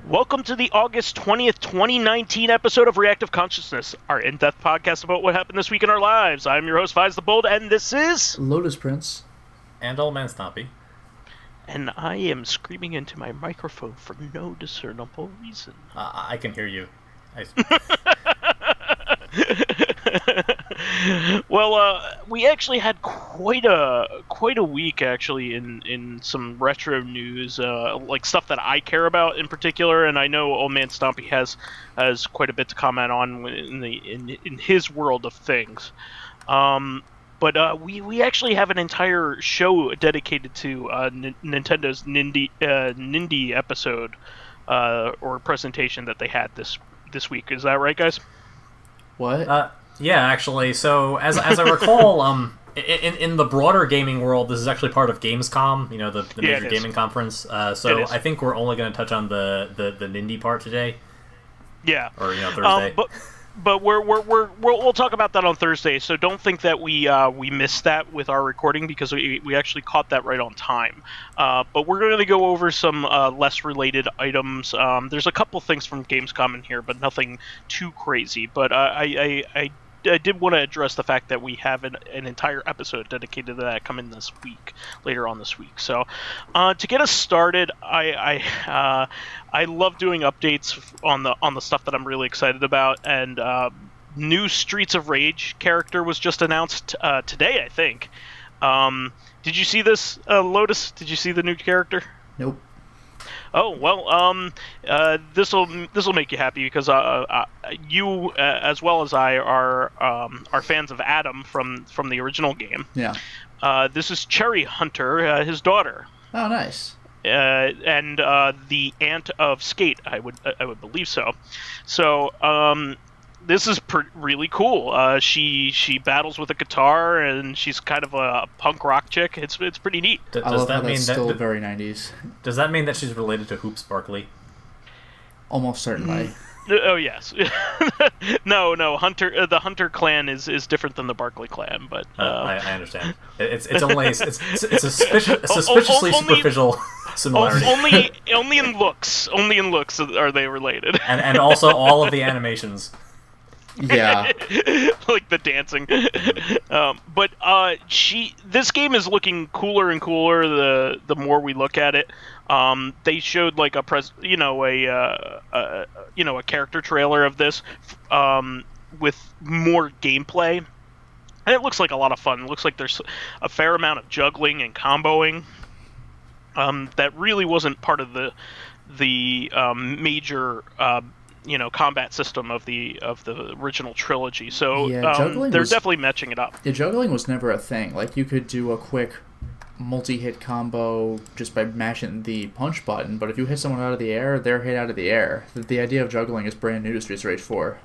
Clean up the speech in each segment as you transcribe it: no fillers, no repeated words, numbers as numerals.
Welcome to the August 20th, 2019 episode of Reactive Consciousness, our in-depth podcast about what happened this week in our lives. I'm your host, Fies the Bold, and this is... Lotus Prince and OldManStompy. And I am screaming into my microphone for no discernible reason. I can hear you. Well, we actually had quite a week actually in some retro news, like stuff that I care about in particular, and I know OldManStompy has quite a bit to comment on in his world of things. But we actually have an entire show dedicated to Nintendo's Nindy episode or presentation that they had this week. Is that right, guys? What? Yeah, actually. So as I recall, in the broader gaming world, this is actually part of Gamescom. You know, the major gaming conference. So I think we're only going to touch on the Nindy part today. Yeah. Or Thursday. But we'll talk about that on Thursday. So don't think that we missed that with our recording, because we actually caught that right on time. But we're going to go over some less related items. There's a couple things from Gamescom in here, but nothing too crazy. But I did want to address the fact that we have an entire episode dedicated to that coming this week, later on this week. So to get us started, I love doing updates on the stuff that I'm really excited about, and new Streets of Rage character was just announced today, I think. Did you see this, Lotus? Did you see the new character? Nope. Oh well, this'll make you happy, because you as well as I are fans of Adam from the original game. Yeah. This is Cherry Hunter, his daughter. Oh, nice. And the aunt of Skate, I would believe so. So this is really cool. She battles with a guitar, and she's kind of a punk rock chick. It's pretty neat. I love how that's still very 90s. Does that mean that she's related to Hoops Barkley? Almost certainly. Oh yes. No. Hunter. The Hunter clan is different than the Barkley clan, but I understand. It's a suspiciously superficial similarity. Only in looks. Only in looks are they related. And also all of the animations. Yeah. Like the dancing. But this game is looking cooler and cooler the more we look at it. They showed like a character trailer of this with more gameplay, and it looks like a lot of fun. It looks like there's a fair amount of juggling and comboing that really wasn't part of the major combat system of the original trilogy. So they're definitely matching it up. Yeah, juggling was never a thing. Like, you could do a quick multi-hit combo just by mashing the punch button, but if you hit someone out of the air, they're hit out of the air. The idea of juggling is brand new to Streets of Rage 4.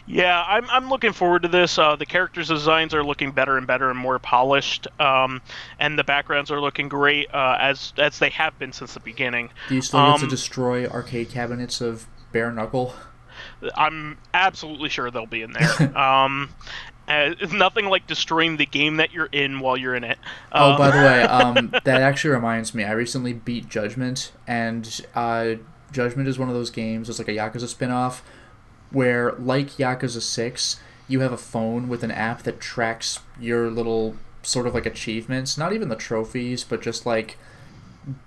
Yeah, I'm looking forward to this. The characters' designs are looking better and better and more polished, and the backgrounds are looking great, as they have been since the beginning. Do you still get to destroy arcade cabinets of bare knuckle? I'm absolutely sure they'll be in there. It's nothing like destroying the game that you're in while you're in it. Oh, by the way, that actually reminds me. I recently beat Judgment, and Judgment is one of those games. It's like a Yakuza spin-off, where, like Yakuza 6, you have a phone with an app that tracks your little sort of like achievements. Not even the trophies, but just like,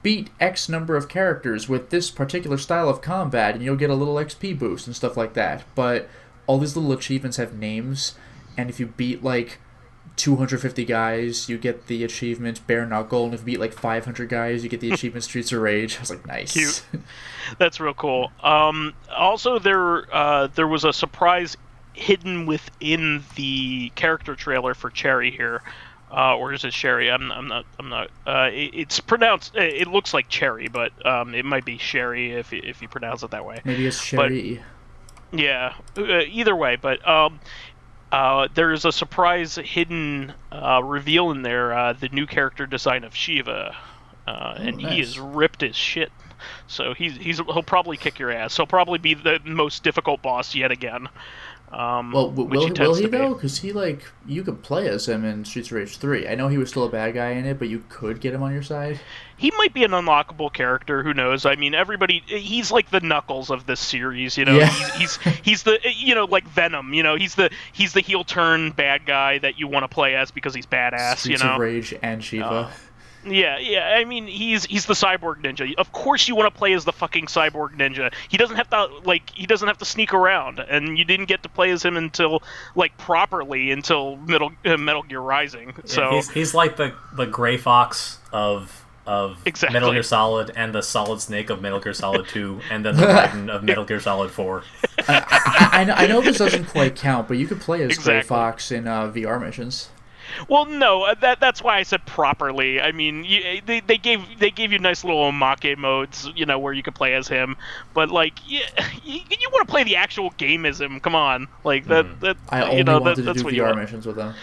beat X number of characters with this particular style of combat, and you'll get a little XP boost and stuff like that. But all these little achievements have names, and if you beat like 250 guys, you get the achievement Bare Knuckle, and if you beat like 500 guys, you get the achievement Streets of Rage. I was like, nice. Cute. That's real cool. Also, there was a surprise hidden within the character trailer for Cherry here. Or is it Sherry? I'm not. It's pronounced. It looks like Cherry, but it might be Sherry if you pronounce it that way. Maybe it's Sherry. But, yeah. Either way, but there is a surprise hidden reveal in there. The new character design of Shiva, and nice. He is ripped as shit. So he'll probably kick your ass. He'll probably be the most difficult boss yet again. Well, will he though? Because he you could play as him in Streets of Rage 3. I know he was still a bad guy in it, but you could get him on your side. He might be an unlockable character. Who knows? I mean, he's like the Knuckles of this series. You know, yeah. he's the like Venom. You know, he's the heel turn bad guy that you want to play as because he's badass. Streets of Rage and Shiva. Yeah. I mean, he's the cyborg ninja. Of course, you want to play as the fucking cyborg ninja. He doesn't have to sneak around, and you didn't get to play as him until properly until Metal Gear Rising. So he's like the Gray Fox of exactly. Metal Gear Solid, and the Solid Snake of Metal Gear Solid 2, and then the Raiden of Metal Gear Solid 4. I know this doesn't quite count, but you could play as exactly. Gray Fox in VR missions. Well, no, that's why I said properly. I mean, they gave you nice little omake modes, you know, where you could play as him. But you want to play the actual game as him. Come on, that. I only wanted to do VR missions with them.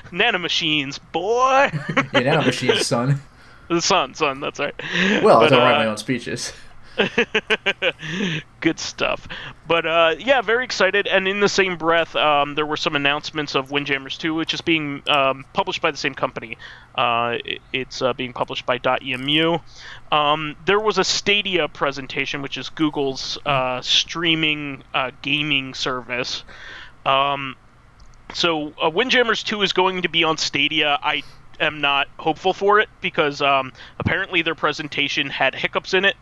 Nanomachines, boy. Yeah, nanomachines, son. The son. That's right. Well, I don't write my own speeches. Good stuff. But yeah, very excited. And in the same breath, there were some announcements of Windjammers 2, which is being published by the same company. It's being published by .emu. There was a Stadia presentation, which is Google's streaming gaming service. So Windjammers 2 is going to be on Stadia. I am not hopeful for it because apparently their presentation had hiccups in it.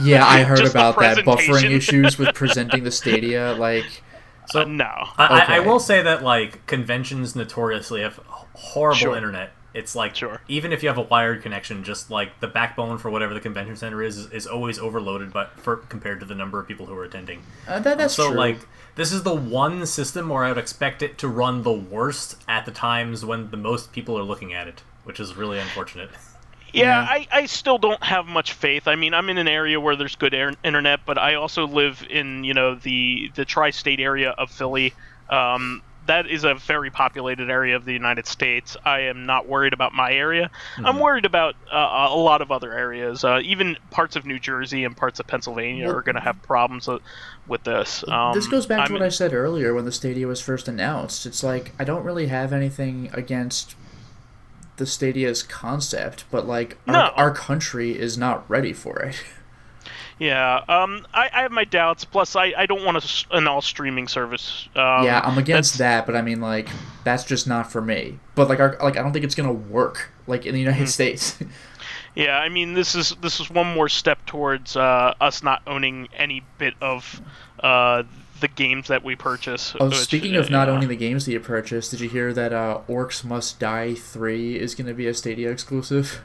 Yeah, I heard about that. Buffering issues with presenting the Stadia, So no. I will say that conventions notoriously have horrible internet. It's even if you have a wired connection, just the backbone for whatever the convention center is always overloaded, compared to the number of people who are attending. That's true. This is the one system where I would expect it to run the worst at the times when the most people are looking at it, which is really unfortunate. Yeah, I still don't have much faith. I mean, I'm in an area where there's good internet, but I also live in the tri-state area of Philly. That is a very populated area of the United States. I am not worried about my area. Mm-hmm. I'm worried about a lot of other areas. Even parts of New Jersey and parts of Pennsylvania are going to have problems with this. This goes back to what I said earlier when the Stadia was first announced. It's I don't really have anything against the Stadia's concept, but our country is not ready for it. Yeah, I have my doubts. Plus, I don't want an all-streaming service. Yeah, I'm against that, but I mean, that's just not for me. But I don't think it's gonna work in the United States. Yeah, I mean, this is one more step towards us not owning any bit of the games that we purchase. Oh, speaking of not owning the games that you purchase, did you hear that Orcs Must Die 3 is gonna be a Stadia exclusive?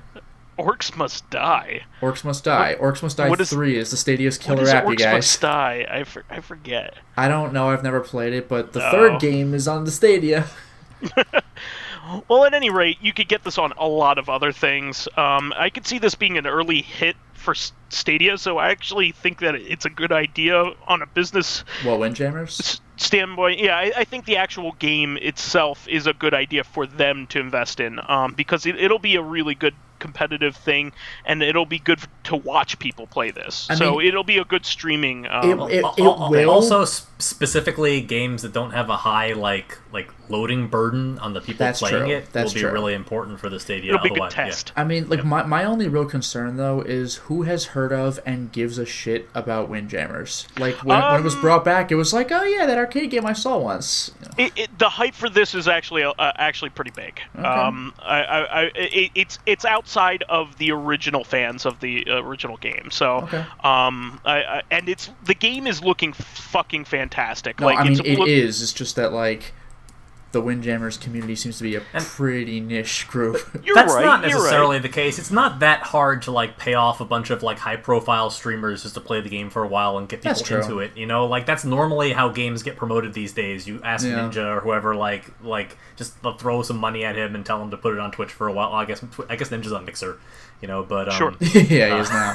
Orcs Must Die. Orcs Must Die. Orcs Must Die 3 is the Stadia's killer app, you guys. Orcs Must Die? I forget. I don't know. I've never played it, but the third game is on the Stadia. Well, at any rate, you could get this on a lot of other things. I could see this being an early hit for Stadia, so I actually think that it's a good idea on a business... Windjammers? Standpoint. Yeah, I think the actual game itself is a good idea for them to invest in, because it'll be a really good competitive thing, and it'll be good to watch people play this. It'll be a good streaming. It will. Also, specifically, games that don't have a high loading burden on the people playing it will be really important for the Stadia. It'll be a good test. Yeah. I mean, my only real concern though is who has heard of and gives a shit about Windjammers. When it was brought back, it was oh yeah, that arcade game I saw once. The hype for this is actually pretty big. Okay. It's outside of the original fans of the original game. So, okay. And the game is looking fucking fantastic. No, I mean it is. It's just that the Windjammers community seems to be a pretty niche group. That's not necessarily the case. It's not that hard to pay off a bunch of high-profile streamers just to play the game for a while and get people into it. You know, that's normally how games get promoted these days. You ask Ninja or whoever, just throw some money at him and tell him to put it on Twitch for a while. Well, I guess Ninja's on Mixer, but sure. Yeah, he is now.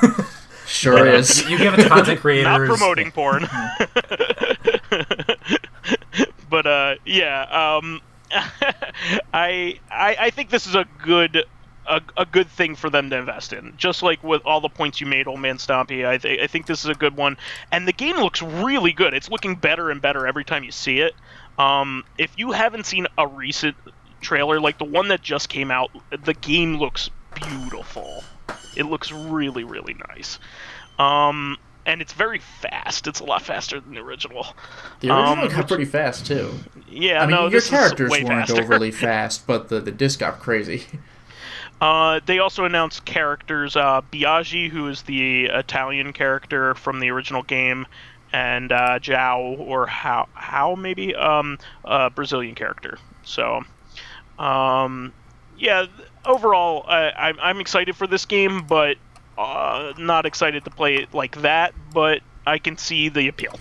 Sure is. You give it to content creators. Not promoting porn. But yeah, I think this is a good a good thing for them to invest in. Just like with all the points you made, OldManStompy, I think this is a good one. And the game looks really good. It's looking better and better every time you see it. If you haven't seen a recent trailer, like the one that just came out, the game looks beautiful. It looks really, really nice. And it's very fast. It's a lot faster than the original. The original got pretty fast, too. Yeah, I mean, no, your this characters is way weren't faster. overly fast, but the disc got crazy. They also announced characters, Biaggi, who is the Italian character from the original game, and Zhao, or How maybe, Brazilian character. So, yeah, overall, I'm excited for this game, but not excited to play it like that, but I can see the appeal.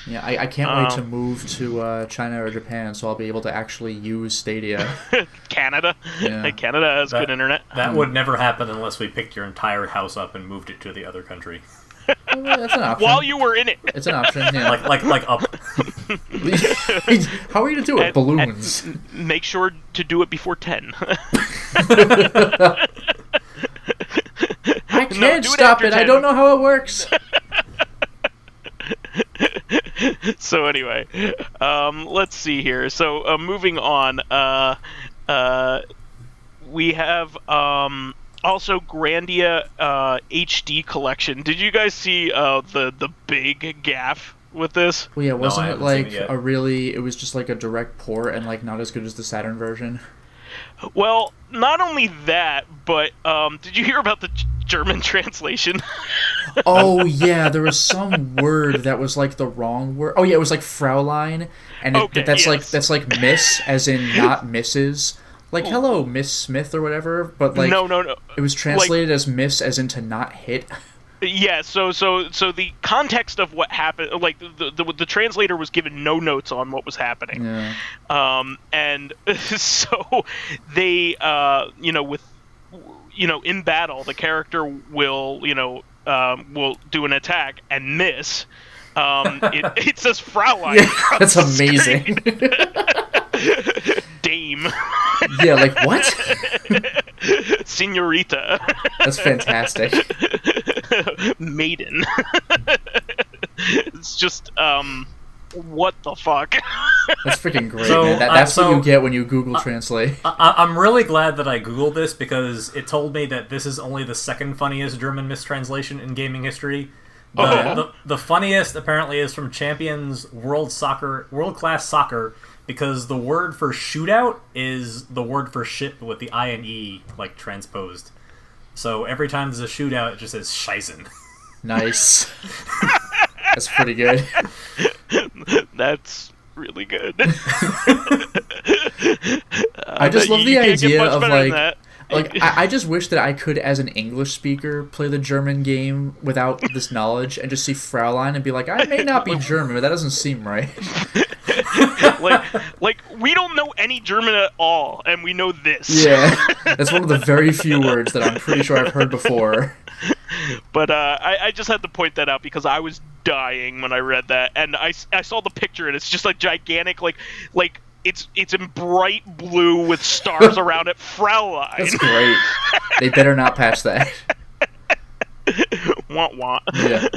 Yeah, I can't wait to move to China or Japan, so I'll be able to actually use Stadia. Canada. Yeah. Canada has good internet. That would never happen unless we picked your entire house up and moved it to the other country. Well, that's an option. While you were in it. It's an option, yeah. Like up. How are you going to do it? Balloons. And make sure to do it before 10. I can't stop it. I don't know how it works. So anyway, let's see here. So moving on, we have also Grandia HD collection. Did you guys see the big gaffe with this? Well, yeah, wasn't it like yet. it was just like a direct port and like not as good as the Saturn version? Well, not only that, but did you hear about the German translation? Oh yeah, there was some word that was like the wrong word. Oh yeah, it was like Fraulein, and that's like Miss, as in not Mrs. Like hello, Miss Smith or whatever. But like no. It was translated as Miss, as in to not hit. Yeah, so the context of what happened, like the translator was given no notes on what was happening. Yeah. And so they in battle the character will do an attack and miss. It says Fraulein. Yeah, that's amazing. Dame. Yeah, like what? Senorita. That's fantastic. Maiden. It's just what the fuck? That's freaking great, So, man. That's what you get when you Google Translate. I'm really glad that I Googled this because it told me that this is only the second funniest German mistranslation in gaming history. The funniest apparently is from Champions World Class Soccer, because the word for shootout is the word for shit with the I and E like transposed. So every time there's a shootout, it just says Scheißen. Nice. That's pretty good. That's really good. I just love the idea of like I just wish that I could, as an English speaker, play the German game without this knowledge and just see Fraulein and be like, I may not be German, but that doesn't seem right. like we don't know any German at all, and we know this. Yeah, that's one of the very few words that I'm pretty sure I've heard before. But I just had to point that out because I was dying when I read that, and I saw the picture, and it's just like gigantic, like it's in bright blue with stars around it. Fraulein. That's great. They better not patch that. Want. Yeah.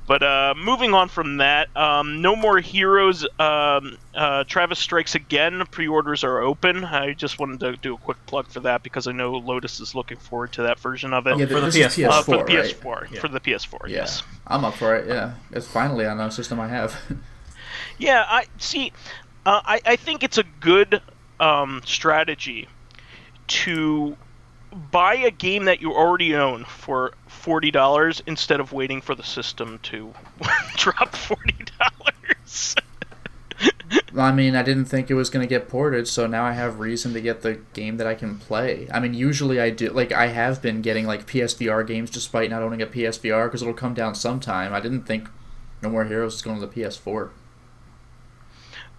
But moving on from that, No More Heroes, Travis Strikes Again, pre-orders are open. I just wanted to do a quick plug for that because I know Lotus is looking forward to that version of it. Yeah, for the PS4, for the right? PS4, Yeah. For the PS4, Yeah. yes. I'm up for it, yeah. It's finally on a system I have. Yeah, I see. I think it's a good strategy to buy a game that you already own for $40 instead of waiting for the system to drop $40. I mean, I didn't think it was going to get ported, so now I have reason to get the game that I can play. I mean, usually I do, like, I have been getting, like, PSVR games despite not owning a PSVR, because it'll come down sometime. I didn't think No More Heroes was going to the PS4.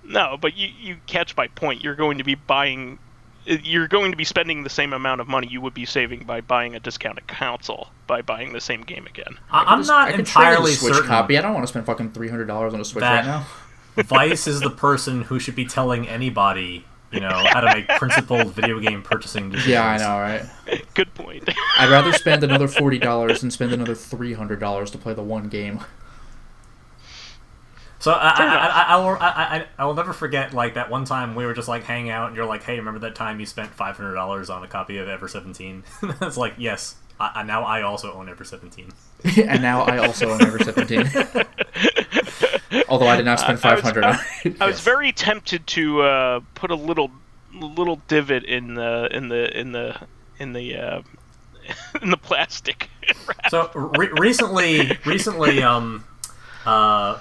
No, but you catch my point. You're going to be spending the same amount of money you would be saving by buying a discounted console by buying the same game again. I'm not entirely Switch certain. copy. I don't want to spend fucking $300 on a Switch right now. Vice is the person who should be telling anybody how to make principled video game purchasing decisions. Yeah, I know, right? Good point. I'd rather spend another $40 than spend another $300 to play the one game. So I will never forget that one time we were just hanging out and you're like, hey, remember that time you spent $500 on a copy of Ever 17? It's like, yes, now I also own Ever 17. And now I also own Ever 17. Although I did not spend $500 on it. I was very tempted to put a little divot in the plastic wrap. So recently, while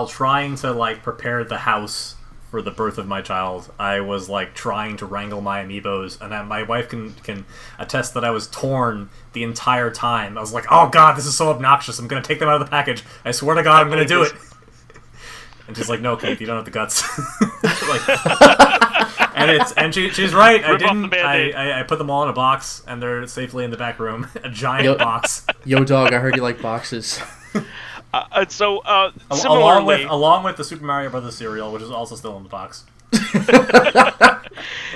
trying to prepare the house for the birth of my child, I was trying to wrangle my amiibos, and my wife can attest that I was torn the entire time. I was like, oh god, this is so obnoxious, I'm gonna take them out of the package, I swear to god I'm gonna do it. And she's like, no, Keith, you don't have the guts. and she's right. I didn't. I put them all in a box, and they're safely in the back room. A giant box. Yo, dog, I heard you like boxes. Similarly, along with the Super Mario Brothers cereal, which is also still in the box.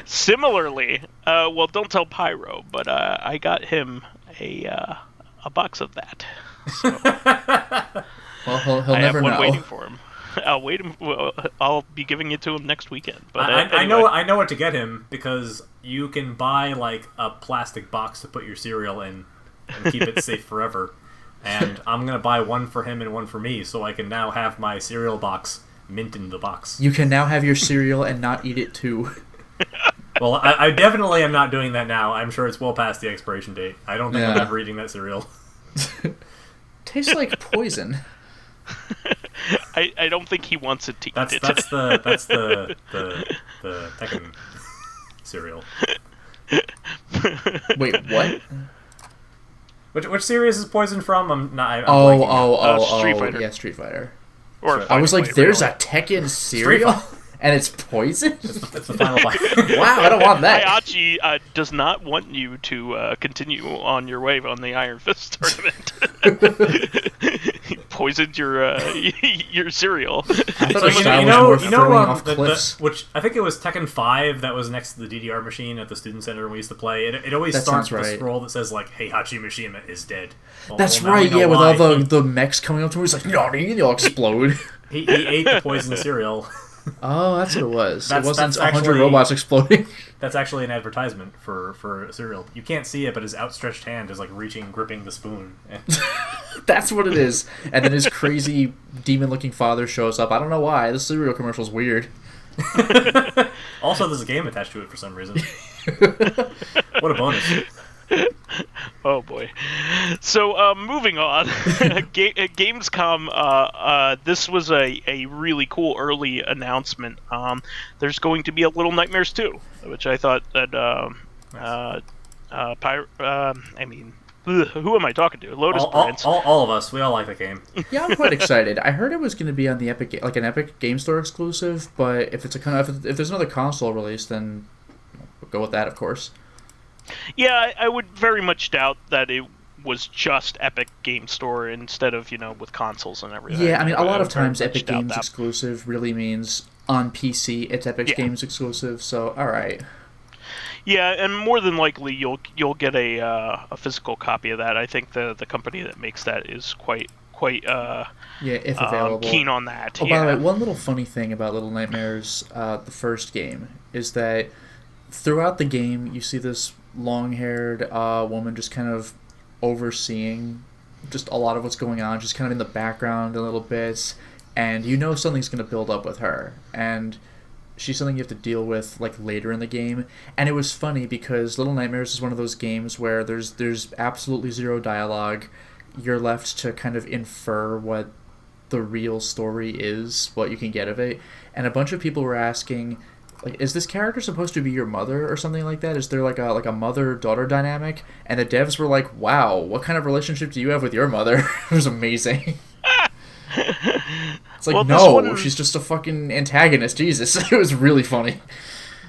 Similarly, well, don't tell Pyro, but I got him a box of that. So, well, he'll I never have one know. waiting for him. I'll be giving it to him next weekend. But anyway. I know what to get him, because you can buy a plastic box to put your cereal in and keep it safe forever. And I'm gonna buy one for him and one for me, so I can now have my cereal box mint in the box. You can now have your cereal and not eat it too. Well, I definitely am not doing that now. I'm sure it's well past the expiration date. I don't think I'm ever eating that cereal. Tastes like poison. I don't think he wants it to eat it. That's the Tekken cereal. Wait, what? Which series is Poison from? I'm blanking. Street Fighter. Yeah, Street Fighter. Or I was like, Fighter, there's really. a Tekken cereal? And it's poison? It's the final fight. Wow, I don't want that. Hayachi does not want you to continue on your way on the Iron Fist tournament. He poisoned your cereal. I thought his style was more throwing off cliffs. Which I think it was Tekken 5 that was next to the DDR machine at the student center we used to play. It always starts with a scroll that says "Hey, Hachi Mishima is dead." That's right, yeah, with all the mechs coming up to him, he's like, "Nani," and they'll explode. He ate the poison cereal. Oh, that's what it was. It wasn't that's 100 actually, robots exploding. That's actually an advertisement for a cereal. You can't see it, but his outstretched hand is gripping the spoon. That's what it is. And then his crazy demon-looking father shows up. I don't know why. This cereal commercial's weird. Also, there's a game attached to it for some reason. What a bonus. Oh boy. So moving on, Gamescom. This was a really cool early announcement. There's going to be a Little Nightmares 2, which I thought that who am I talking to? Lotus Prince. All of us. We all like the game. Yeah, I'm quite excited. I heard it was going to be on the an Epic Game Store exclusive, but if there's another console release, then we'll go with that, of course. Yeah, I would very much doubt that it was just Epic Game Store instead of, with consoles and everything. Yeah, I mean, a lot of times Epic Games exclusive really means on PC it's Epic Games exclusive, so alright. Yeah, and more than likely you'll get a physical copy of that. I think the company that makes that is quite if available, keen on that. Oh, by the way, one little funny thing about Little Nightmares, the first game, is that throughout the game you see this long-haired woman just kind of overseeing just a lot of what's going on, just kind of in the background a little bit, and something's going to build up with her, and she's something you have to deal with later in the game. And it was funny because Little Nightmares is one of those games where there's absolutely zero dialogue. You're left to kind of infer what the real story is, what you can get of it, and a bunch of people were asking, is this character supposed to be your mother or something like that? Is there a mother-daughter dynamic? And the devs were like, wow, what kind of relationship do you have with your mother? It was amazing. It's no, she's just a fucking antagonist. Jesus. It was really funny.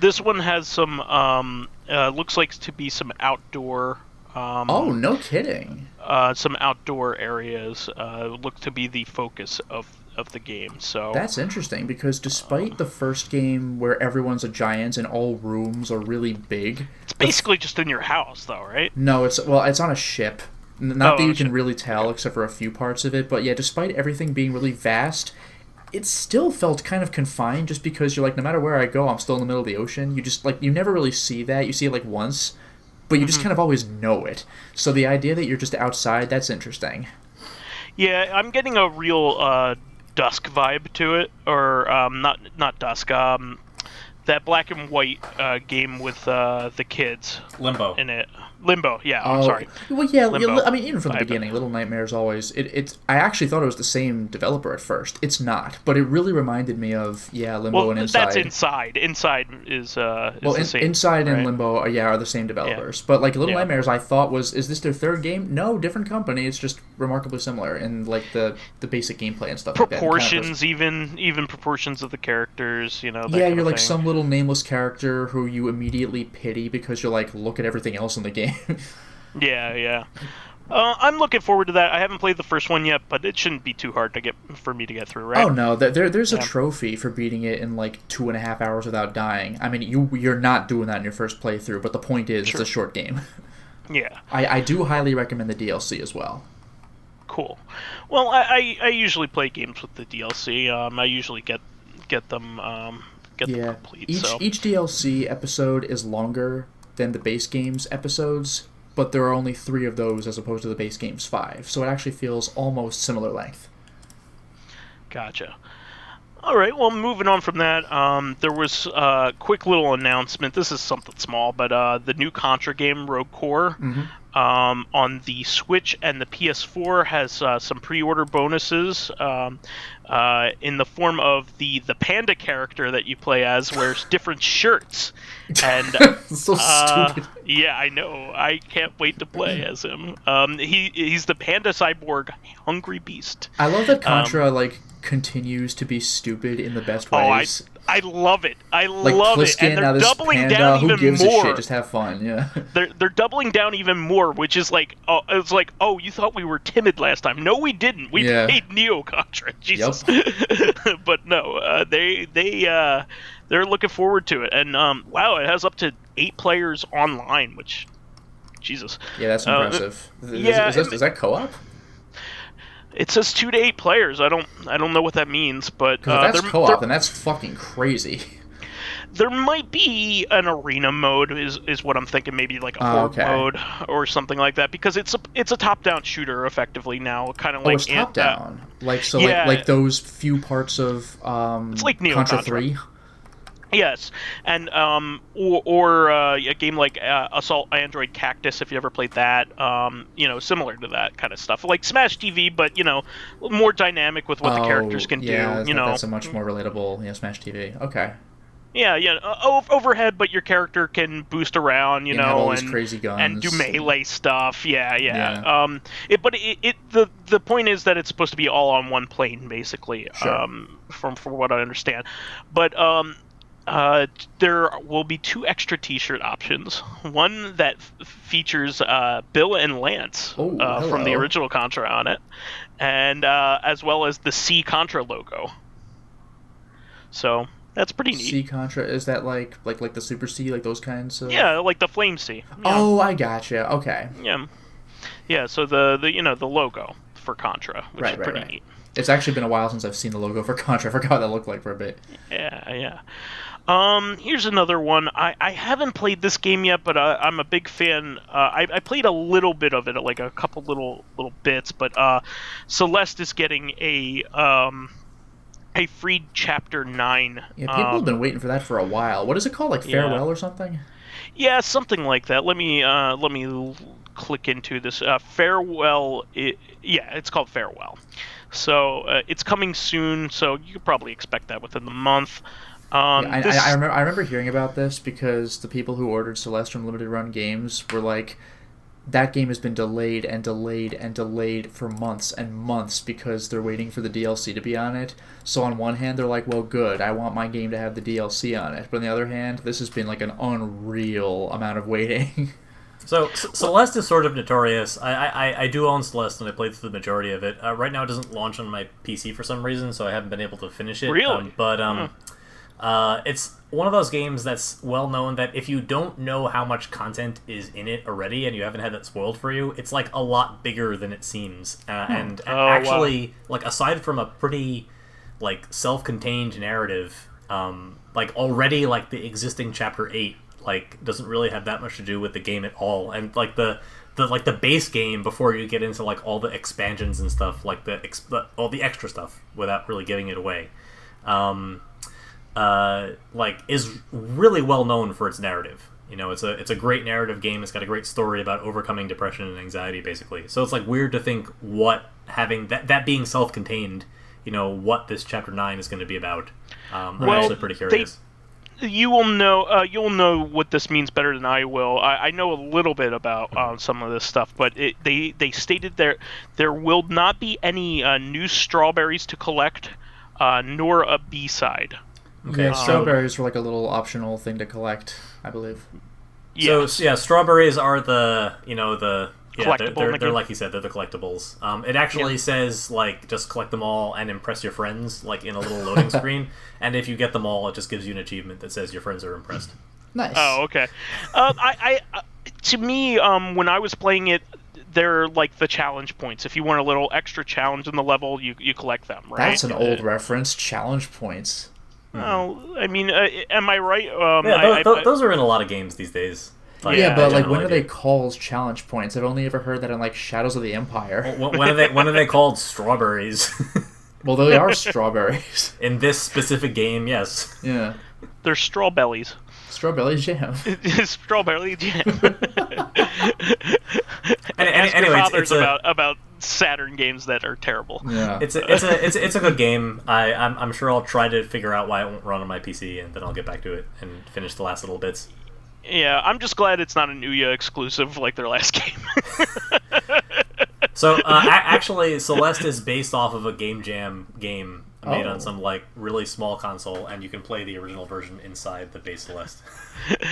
This one has some, looks like to be some outdoor... oh, no kidding. Some outdoor areas look to be the focus of of the game. So that's interesting, because despite the first game where everyone's a giant and all rooms are really big, it's basically just in your house, though, right? No, it's on a ship. Not that you can really tell, except for a few parts of it. But yeah, despite everything being really vast, it still felt kind of confined, just because you're like, no matter where I go, I'm still in the middle of the ocean. You just, like, you never really see that. You see it, like, once, but you just kind of always know it. So the idea that you're just outside, that's interesting. Yeah, I'm getting a real Dusk vibe to it, or not Dusk. That black and white game with the kids Limbo in it. Limbo, yeah. Oh, I'm sorry. Well, yeah. Limbo. I mean, even from the beginning, Little Nightmares always. It's. I actually thought it was the same developer at first. It's not, but it really reminded me of Limbo and Inside. That's Inside. Inside is the same. Inside and right? Limbo, are the same developers. Yeah. But like Little Nightmares, I thought is this their third game? No, different company. It's just remarkably similar in like the basic gameplay and stuff. Proportions, like that. Even proportions of the characters. You know. Yeah, you're like some little nameless character who you immediately pity because you're like, look at everything else in the game. Yeah. I'm looking forward to that. I haven't played the first one yet, but it shouldn't be too hard for me to get through, right? Oh no, there's a trophy for beating it in like 2.5 hours without dying. I mean, you're not doing that in your first playthrough, but the point is, It's a short game. Yeah. I do highly recommend the DLC as well. Cool. Well, I usually play games with the DLC. I usually get them complete. Each DLC episode is longer than the base game's episodes, but there are only 3 of those as opposed to the base game's 5, so it actually feels almost similar length. Gotcha. All right, well, moving on from that, there was a quick little announcement. This is something small, but the new Contra game, Rogue Core, on the Switch and the PS4 has some pre-order bonuses in the form of the panda character that you play as wears different shirts. And so stupid. Yeah, I know. I can't wait to play as him. He's the panda cyborg Hungry Beast. I love that Contra continues to be stupid in the best ways. I love it. I like love Pliskin, it, and they're doubling panda, down who even gives more. A shit? Just have fun, yeah. They're doubling down even more, which is like, it's like, oh, you thought we were timid last time? No, we didn't. We played Neo Contra. Jesus. Yep. But no, they're looking forward to it, and wow, it has up to 8 players online, which, Jesus. Yeah, that's impressive. Is that co-op? It says 2 to 8 players. I don't know what that means, but if that's co-op, then that's fucking crazy. There might be an arena mode, is what I'm thinking. Maybe like a horde mode or something like that, because it's a top-down shooter effectively now, kind of like. It's top-down, like those few parts of it's like Neo Contra 3. Yes, and or a game like Assault Android Cactus, if you ever played that, similar to that kind of stuff, like Smash TV, but more dynamic with what the characters can do. That's a much more relatable, Smash TV. Okay. Yeah, overhead, but your character can boost around, have all these crazy guns and do melee stuff. Yeah. The point is that it's supposed to be all on one plane, basically. Sure. From what I understand, but there will be 2 extra T-shirt options. One that features Bill and Lance from the original Contra on it, and as well as the C Contra logo. So that's pretty neat. C Contra, is that like the Super C, like those kinds of? Yeah, like the Flame C. Yeah. Oh, I gotcha. Okay. Yeah. So the logo for Contra, which is pretty neat. It's actually been a while since I've seen the logo for Contra. I forgot what that looked like for a bit. Yeah. Here's another one. I haven't played this game yet, but I'm a big fan. I played a little bit of it, like a couple little bits, but Celeste is getting a free Chapter 9. Yeah, people have been waiting for that for a while. What is it called? Like Farewell or something? Yeah, something like that. Let me click into this. Farewell. It's called Farewell. So it's coming soon. So you could probably expect that within the month. I remember hearing about this because the people who ordered Celeste from Limited Run Games were like, that game has been delayed and delayed and delayed for months and months because they're waiting for the DLC to be on it. So on one hand, they're like, well, good, I want my game to have the DLC on it. But on the other hand, this has been like an unreal amount of waiting. So Celeste is sort of notorious. I do own Celeste, and I played through the majority of it. Right now, it doesn't launch on my PC for some reason, so I haven't been able to finish it. Really? It's one of those games that's well known that if you don't know how much content is in it already, and you haven't had that spoiled for you, it's like a lot bigger than it seems. Actually, like aside from a pretty like self-contained narrative, like already like the existing chapter 8 like doesn't really have that much to do with the game at all, and like the base game before you get into like all the expansions and stuff, like all the extra stuff without really giving it away, like is really well known for its narrative. You know, it's a great narrative game. It's got a great story about overcoming depression and anxiety, basically. So it's like weird to think what having that being self-contained, you know, what this chapter 9 is going to be about. I'm actually pretty curious. You'll know what this means better than I will. I know a little bit about some of this stuff, but they stated there will not be any new strawberries to collect, nor a B-side. Okay, strawberries were like a little optional thing to collect, I believe. Yes. So yeah, strawberries are the collectible. They're like you said, they're the collectibles. It actually says like just collect them all and impress your friends, like in a little loading screen. And if you get them all, it just gives you an achievement that says your friends are impressed. Nice. Oh, okay. To me, when I was playing it, they're like the challenge points. If you want a little extra challenge in the level, you collect them, right? That's an old reference. Challenge points. Well, I mean, am I right? Those are in a lot of games these days. Like, yeah, but like when are they called challenge points? I've only ever heard that in like Shadows of the Empire. Well, when are they called strawberries? Well, they are strawberries. In this specific game, yes. Yeah. They're strawbellies. Strawberry jam. Strawberry jam. Anyway, it's about Saturn games that are terrible. Yeah. It's a good game. I'm sure I'll try to figure out why it won't run on my PC, and then I'll get back to it and finish the last little bits. Yeah, I'm just glad it's not an Ouya exclusive like their last game. So, actually, Celeste is based off of a Game Jam game made on some, like, really small console, and you can play the original version inside the base Celeste.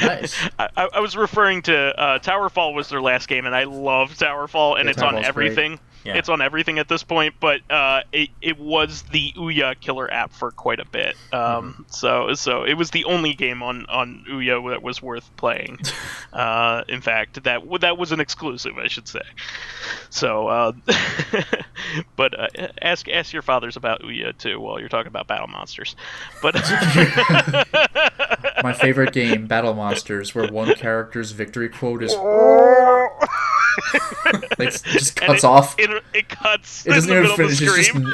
Nice. I was referring to Towerfall was their last game, and I love Towerfall, and it's on everything. Yeah. It's on everything at this point, but it was the Ouya killer app for quite a bit. So it was the only game on Ouya that was worth playing. In fact, that was an exclusive, I should say. So, but ask your fathers about Ouya too while you're talking about Battle Monsters. But my favorite game, Battle Monsters, where one character's victory quote is it just cuts off. It cuts. It doesn't even finish.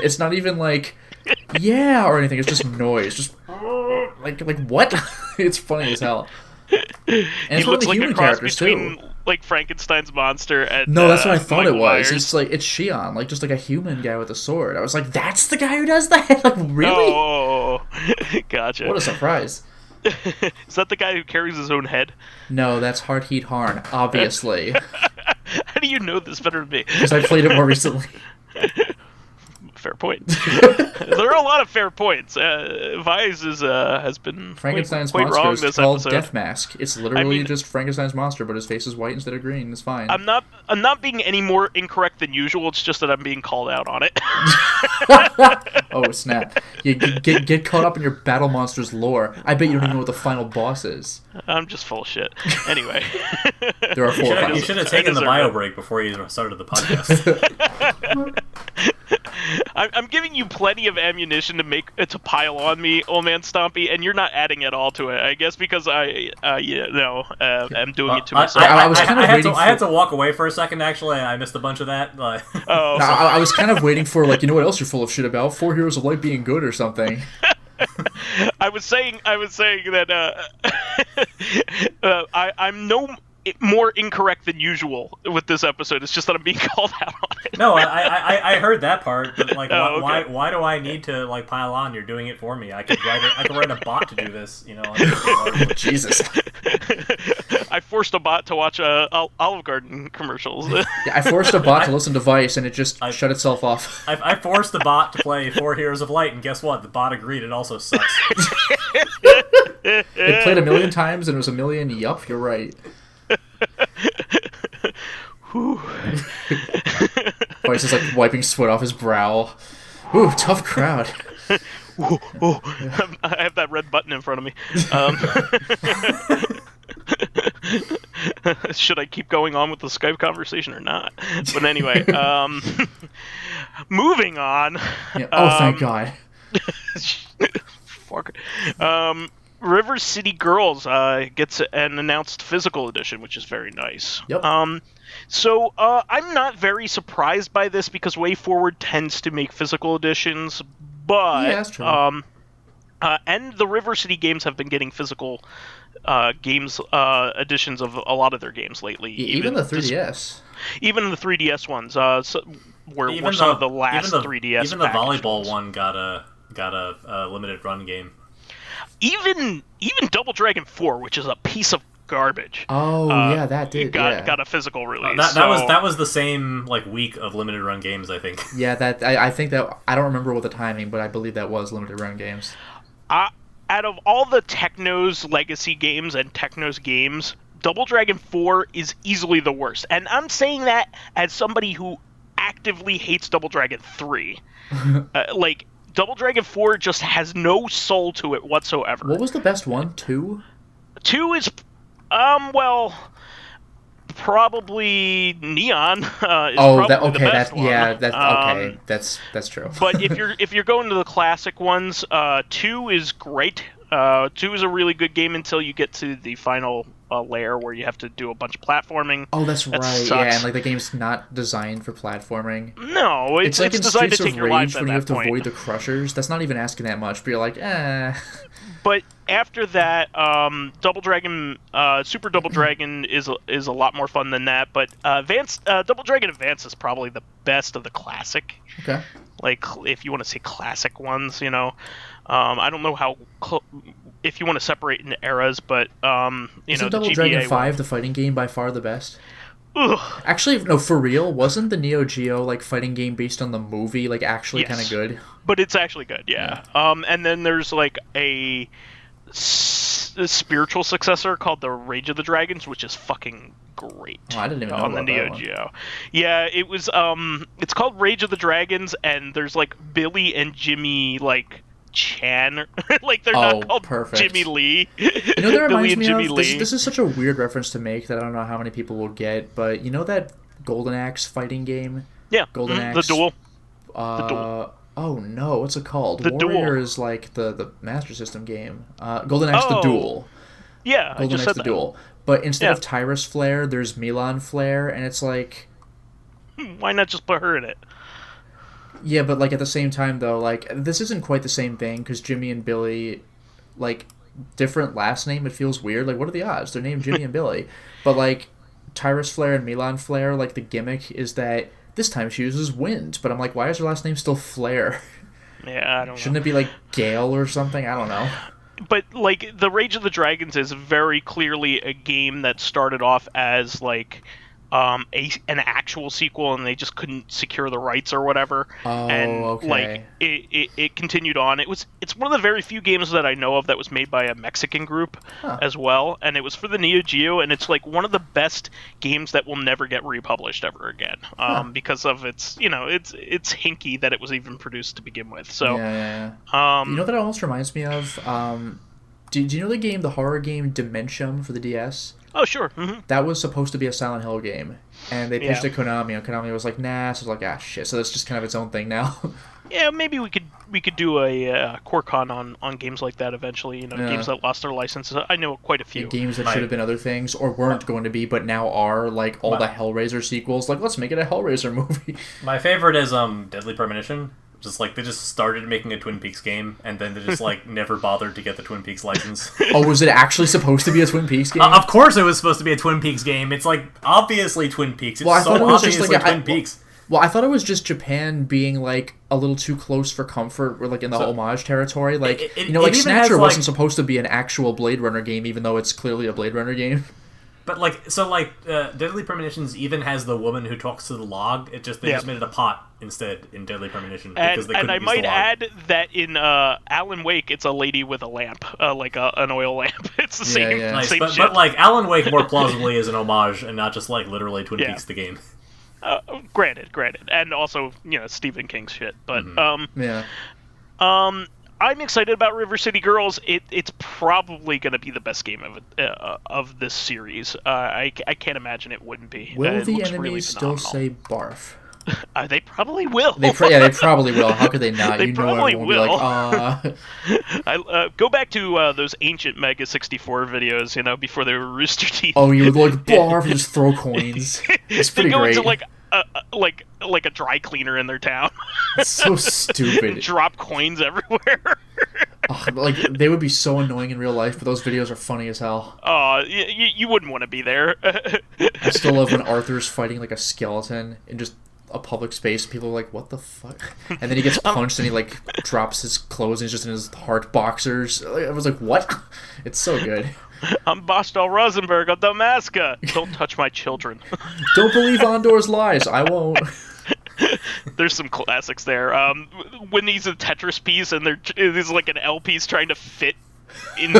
It's not even like yeah or anything. It's just noise. Just like what? It's funny as hell. And it's one of the human characters too. Like Frankenstein's monster and no, that's what I thought Michael it was. Myers. It's Shion, like just like a human guy with a sword. I was like, that's the guy who does that. Like really? Oh, gotcha. What a surprise. Is that the guy who carries his own head? No, that's Hard Heat Harn, obviously. How do you know this better than me? Because I played it more recently. Fair point. There are a lot of fair points. Vice has been Frankenstein's quite monster wrong is this called episode. Death Mask. It's literally just Frankenstein's monster, but his face is white instead of green. It's fine. I'm not being any more incorrect than usual. It's just that I'm being called out on it. Oh snap! You get caught up in your Battle Monsters lore. I bet you don't even know what the final boss is. I'm just full of shit. Anyway, there are 4 You should have taken the bio break before you started the podcast. I'm giving you plenty of ammunition to pile on me, OldManStompy, and you're not adding at all to it. I guess because I'm doing it to myself. I had to walk away for a second. Actually, I missed a bunch of that. I was kind of waiting for like, you know what else you're full of shit about? 4 Heroes of Light being good or something. I was saying that I'm no more incorrect than usual with this episode. It's just that I'm being called out on it. No, I heard that part, but like, okay. why do I need to like pile on? You're doing it for me. I could write a bot to do this. You know. Jesus. I forced a bot to watch Olive Garden commercials. Yeah, I forced a bot to listen to Vice, and it just shut itself off. I forced the bot to play 4 Heroes of Light, and guess what? The bot agreed. It also sucks. It played 1 million times, and it was 1 million. Yup, you're right. Whew. Vice is like wiping sweat off his brow. Ooh, tough crowd. Ooh, ooh. I have that red button in front of me. Should I keep going on with the Skype conversation or not? But anyway, moving on. Yeah. Oh, thank God. Fuck. River City Girls gets an announced physical edition, which is very nice. Yep. So I'm not very surprised by this because Way Forward tends to make physical editions, but Yeah, that's true. And the River City games have been getting physical games editions of a lot of their games lately. Even the 3DS. Even the 3DS ones were some of the last 3DS. Even the volleyball one got a limited run game. Even Double Dragon 4, which is a piece of garbage. Oh yeah, that did. Got a physical release. That was the same like week of limited run games, I think. Yeah, that I think that I don't remember what the timing, but I believe that was limited run games. Out of all the Techno's legacy games and Techno's games, Double Dragon 4 is easily the worst. And I'm saying that as somebody who actively hates Double Dragon 3. Like, Double Dragon 4 just has no soul to it whatsoever. What was the best one? 2? 2 is, probably Neon. Is probably the best one. Yeah, that's true. But if you're going to the classic ones, 2 is great. 2 is a really good game until you get to the final layer where you have to do a bunch of platforming. Oh, that's that right. Sucks. Yeah, and like the game's not designed for platforming. No, it's like in designed to Streets take of your life Rage at when you that have to point. avoid the crushers. That's not even asking that much, but you're like, eh. But after that, Double Dragon, Super Double Dragon is a lot more fun than that. But Double Dragon Advance is probably the best of the classic. Okay. Like, if you want to say classic ones, you know. I don't know how if you want to separate into eras, but Isn't the Double GBA Dragon 5 one. the fighting game by far the best? Ugh. Actually, no, for real, wasn't the Neo Geo like fighting game based on the movie like actually Yes. kind of good? But it's actually good, yeah. And then there's like a spiritual successor called the Rage of the Dragons, which is fucking great. Oh, I didn't even know on the about that Neo one. Geo. Yeah, it was. It's called Rage of the Dragons, and there's like Billy and Jimmy like Chan, like they're not called perfect. Jimmy Lee. You know that Billy reminds and me Jimmy of? Lee. This is such a weird reference to make that I don't know how many people will get, but you know that Golden Axe fighting game? Yeah, Golden the Axe. Duel. Duel. Oh no, what's it called? The Warrior Duel. is like the Master System game. Golden Axe the Oh. Duel. Yeah, I Golden just Axe said the that. Duel. But instead Yeah. of Tyrus Flare, there's Milan Flare, and it's like... Why not just put her in it? Yeah, but like at the same time though, like this isn't quite the same thing because Jimmy and Billy, like different last name. It feels weird. Like what are the odds? They're named Jimmy and Billy, but like Tyrus Flare and Milan Flare, like the gimmick is that this time she uses wind. But I'm like, why is her last name still Flare? Yeah, I don't know. Shouldn't it be like Gale or something? I don't know. But like the Rage of the Dragons is very clearly a game that started off as like an actual sequel, and they just couldn't secure the rights or whatever. Oh, and okay. like it continued on. It's one of the very few games that I know of that was made by a Mexican group as well, and it was for the Neo Geo, and it's like one of the best games that will never get republished ever again, because of its it's hinky that it was even produced to begin with. So yeah. you know what that almost reminds me of? Do you know the horror game Dementium for the DS? Oh, sure. Mm-hmm. That was supposed to be a Silent Hill game, and they pitched Yeah. it to Konami, and Konami was like, nah, so it's like, shit, so that's just kind of its own thing now. Yeah, maybe we could do a CoreCon on games like that eventually. Games that lost their licenses. I know quite a few. Games that should have been other things, or weren't going to be, but now are, like all the Hellraiser sequels. Like, let's make it a Hellraiser movie. My favorite is Deadly Premonition. Just like they just started making a Twin Peaks game, and then they just like never bothered to get the Twin Peaks license. Oh, was it actually supposed to be a Twin Peaks game? Of course, it was supposed to be a Twin Peaks game. It's like obviously Twin Peaks. It's I thought so it was just obviously like Twin Peaks. Well, I thought it was just Japan being like a little too close for comfort, or like in the homage territory. Like it like even Snatcher has, wasn't like- supposed to be an actual Blade Runner game, even though it's clearly a Blade Runner game. But Deadly Premonitions even has the woman who talks to the log. They just made it a pot instead in Deadly Premonition because they couldn't I use might the log. add that in Alan Wake, it's a lady with a lamp, an oil lamp. It's the same. Nice. Same but shit. Alan Wake more plausibly is an homage and not just literally Twin Peaks the game. Granted, and also Stephen King's shit, but I'm excited about River City Girls. It's probably going to be the best game of this series. I can't imagine it wouldn't be. Will the enemies really still say barf? They probably will. They probably will. How could they not? They probably everyone will. Be like, go back to those ancient Mega 64 videos, before they were Rooster Teeth. Oh, you would barf and just throw coins. It's pretty great. They go into like a dry cleaner in their town. It's so stupid. Drop coins everywhere. They would be so annoying in real life, but those videos are funny as hell. You wouldn't want to be there. I still love when Arthur's fighting a skeleton in just a public space. People are like, "What the fuck?" And then he gets punched and he drops his clothes and he's just in his heart boxers. I was like, "What?" It's so good. I'm Bostal Rosenberg of Damaska. Don't touch my children. Don't believe Andor's lies. I won't. There's some classics there. When he's a Tetris piece and there's an L piece trying to fit in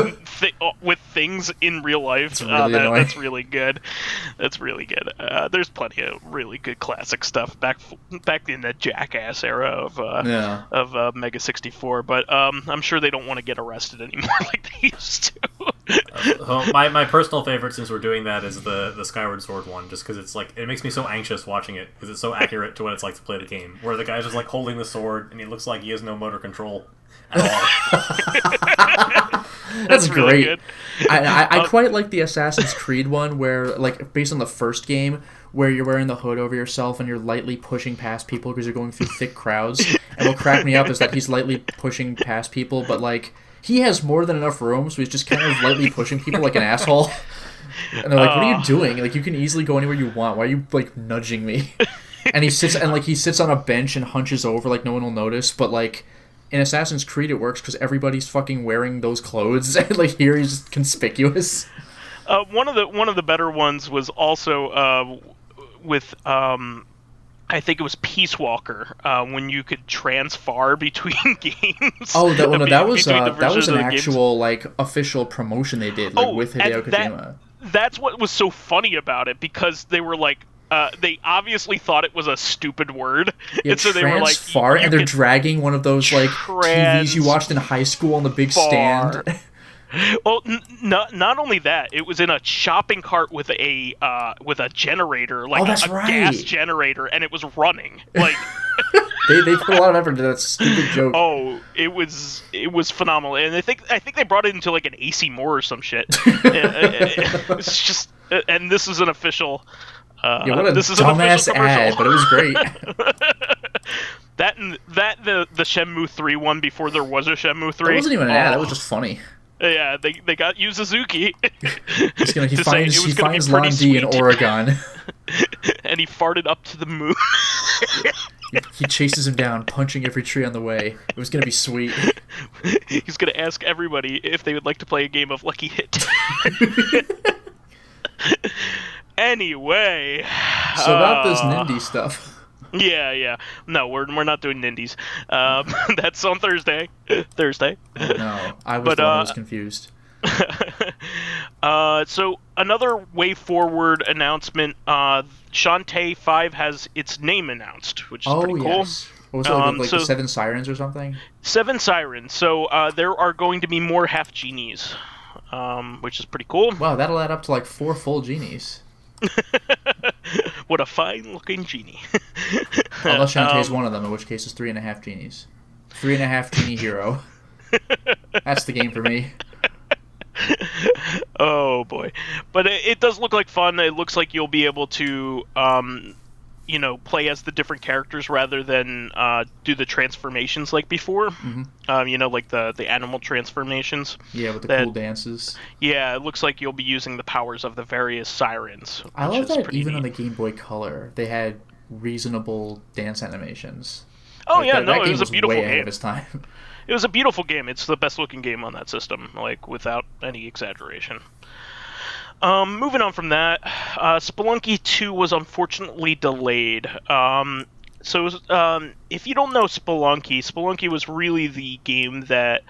with things in real life. That's really good. That's really good. There's plenty of really good classic stuff back in the Jackass era of Mega 64. But I'm sure they don't want to get arrested anymore like they used to. My personal favorite, since we're doing that, is the Skyward Sword one, just because it makes me so anxious watching it because it's so accurate to what it's like to play the game, where the guy's just holding the sword and he looks like he has no motor control at all. That's really great. Good. I quite like the Assassin's Creed one where, based on the first game, where you're wearing the hood over yourself and you're lightly pushing past people because you're going through thick crowds. And what cracked me up is that he's lightly pushing past people, but he has more than enough room, so he's just kind of lightly pushing people like an asshole. And they're like, "What are you doing? You can easily go anywhere you want. Why are you nudging me?" And he sits on a bench and hunches over no one will notice, but in Assassin's Creed, it works because everybody's fucking wearing those clothes. Here he's just conspicuous. One of the better ones was also with I think it was Peace Walker when you could transfer between games. Oh, that was an actual official promotion they did with Hideo Kojima. That's what was so funny about it, because they were they obviously thought it was a stupid word, and so they were and they're dragging one of those TVs you watched in high school on the big stand. Well, not only that, it was in a shopping cart with a generator, gas generator, and it was running. They put a lot of effort into that stupid joke. Oh, it was phenomenal, and I think they brought it into an AC Moore or some shit. It's just, and this is an official. What a dumbass ad, but it was great. the Shenmue 3 one before there was a Shenmue 3. That wasn't even an ad. That was just funny. Yeah, they got Yu Suzuki. He finds Lan Di in Oregon. And he farted up to the moon. He chases him down, punching every tree on the way. It was going to be sweet. He's going to ask everybody if they would like to play a game of Lucky Hit. Anyway. So about this Nindy stuff. Yeah. No, we're not doing Nindies. That's on Thursday. Oh, no, I was the one who was confused. So another way forward announcement. Shantae 5 has its name announced, which is pretty cool. Yes. What was it, the 7 Sirens or something? 7 Sirens. So there are going to be more half genies, which is pretty cool. Wow, that'll add up to 4 full genies. What a fine-looking genie. Unless Shantae's one of them, in which case it's 3.5 genies. 3.5 genie hero. That's the game for me. Oh boy, but it does look like fun. It looks like you'll be able to play as the different characters rather than do the transformations like before. Mm-hmm. The animal transformations. Yeah, with the cool dances. Yeah, it looks like you'll be using the powers of the various sirens. I love that even on the Game Boy Color, they had reasonable dance animations. Oh it was a beautiful way game. Ahead of its time. It was a beautiful game. It's the best looking game on that system, without any exaggeration. Moving on from that, Spelunky 2 was unfortunately delayed. If you don't know Spelunky was really the game that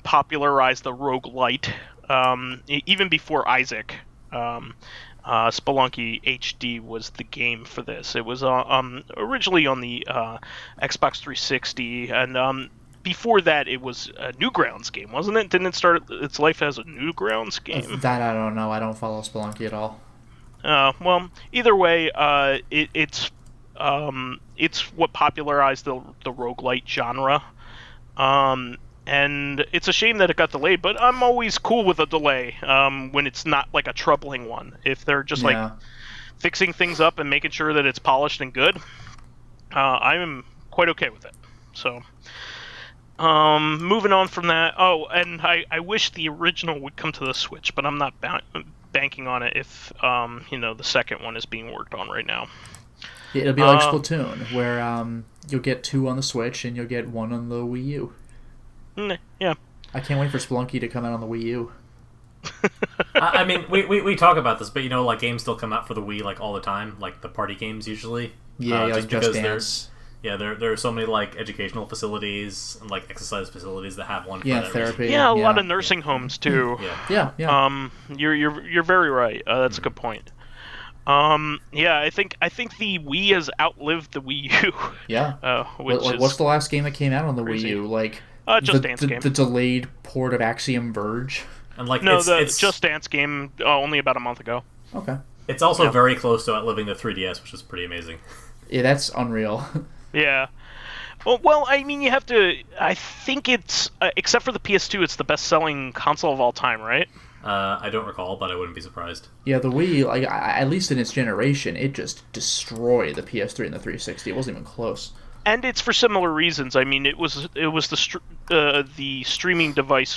popularized the roguelite, even before Isaac. Spelunky HD was the game for this. It was originally on the Xbox 360, and before that, it was a Newgrounds game, wasn't it? Didn't it start its life as a Newgrounds game? That I don't know. I don't follow Spelunky at all. Well, either way, it's what popularized the roguelite genre. And it's a shame that it got delayed, but I'm always cool with a delay when it's not like a troubling one. If they're just like fixing things up and making sure that it's polished and good, I'm quite okay with it. So, moving on from that. Oh, and I wish the original would come to the Switch, but I'm not banking on it if the second one is being worked on right now. Yeah, it'll be like Splatoon, where you'll get 2 on the Switch and you'll get 1 on the Wii U. Yeah. I can't wait for Spelunky to come out on the Wii U. I mean, we talk about this, but like games still come out for the Wii like all the time, like the party games usually. Yeah, like Just Dance. There are so many like educational facilities and like exercise facilities that have one. For that therapy. reason. Yeah, a lot of nursing homes too. Yeah. You're very right. That's a good point. I think the Wii has outlived the Wii U. Yeah. What's the last game that came out on the crazy. Wii U? Like Just Dance game. The delayed port of Axiom Verge. And like it's Just Dance game only about a month ago. Okay. It's also very close to outliving the 3DS, which is pretty amazing. Yeah, that's unreal. Yeah. Well, I mean, you have to. I think it's except for the PS2, it's the best-selling console of all time, right? I don't recall, but I wouldn't be surprised. Yeah, the Wii, like at least in its generation, it just destroyed the PS3 and the 360. It wasn't even close. And it's for similar reasons. I mean, it was the streaming device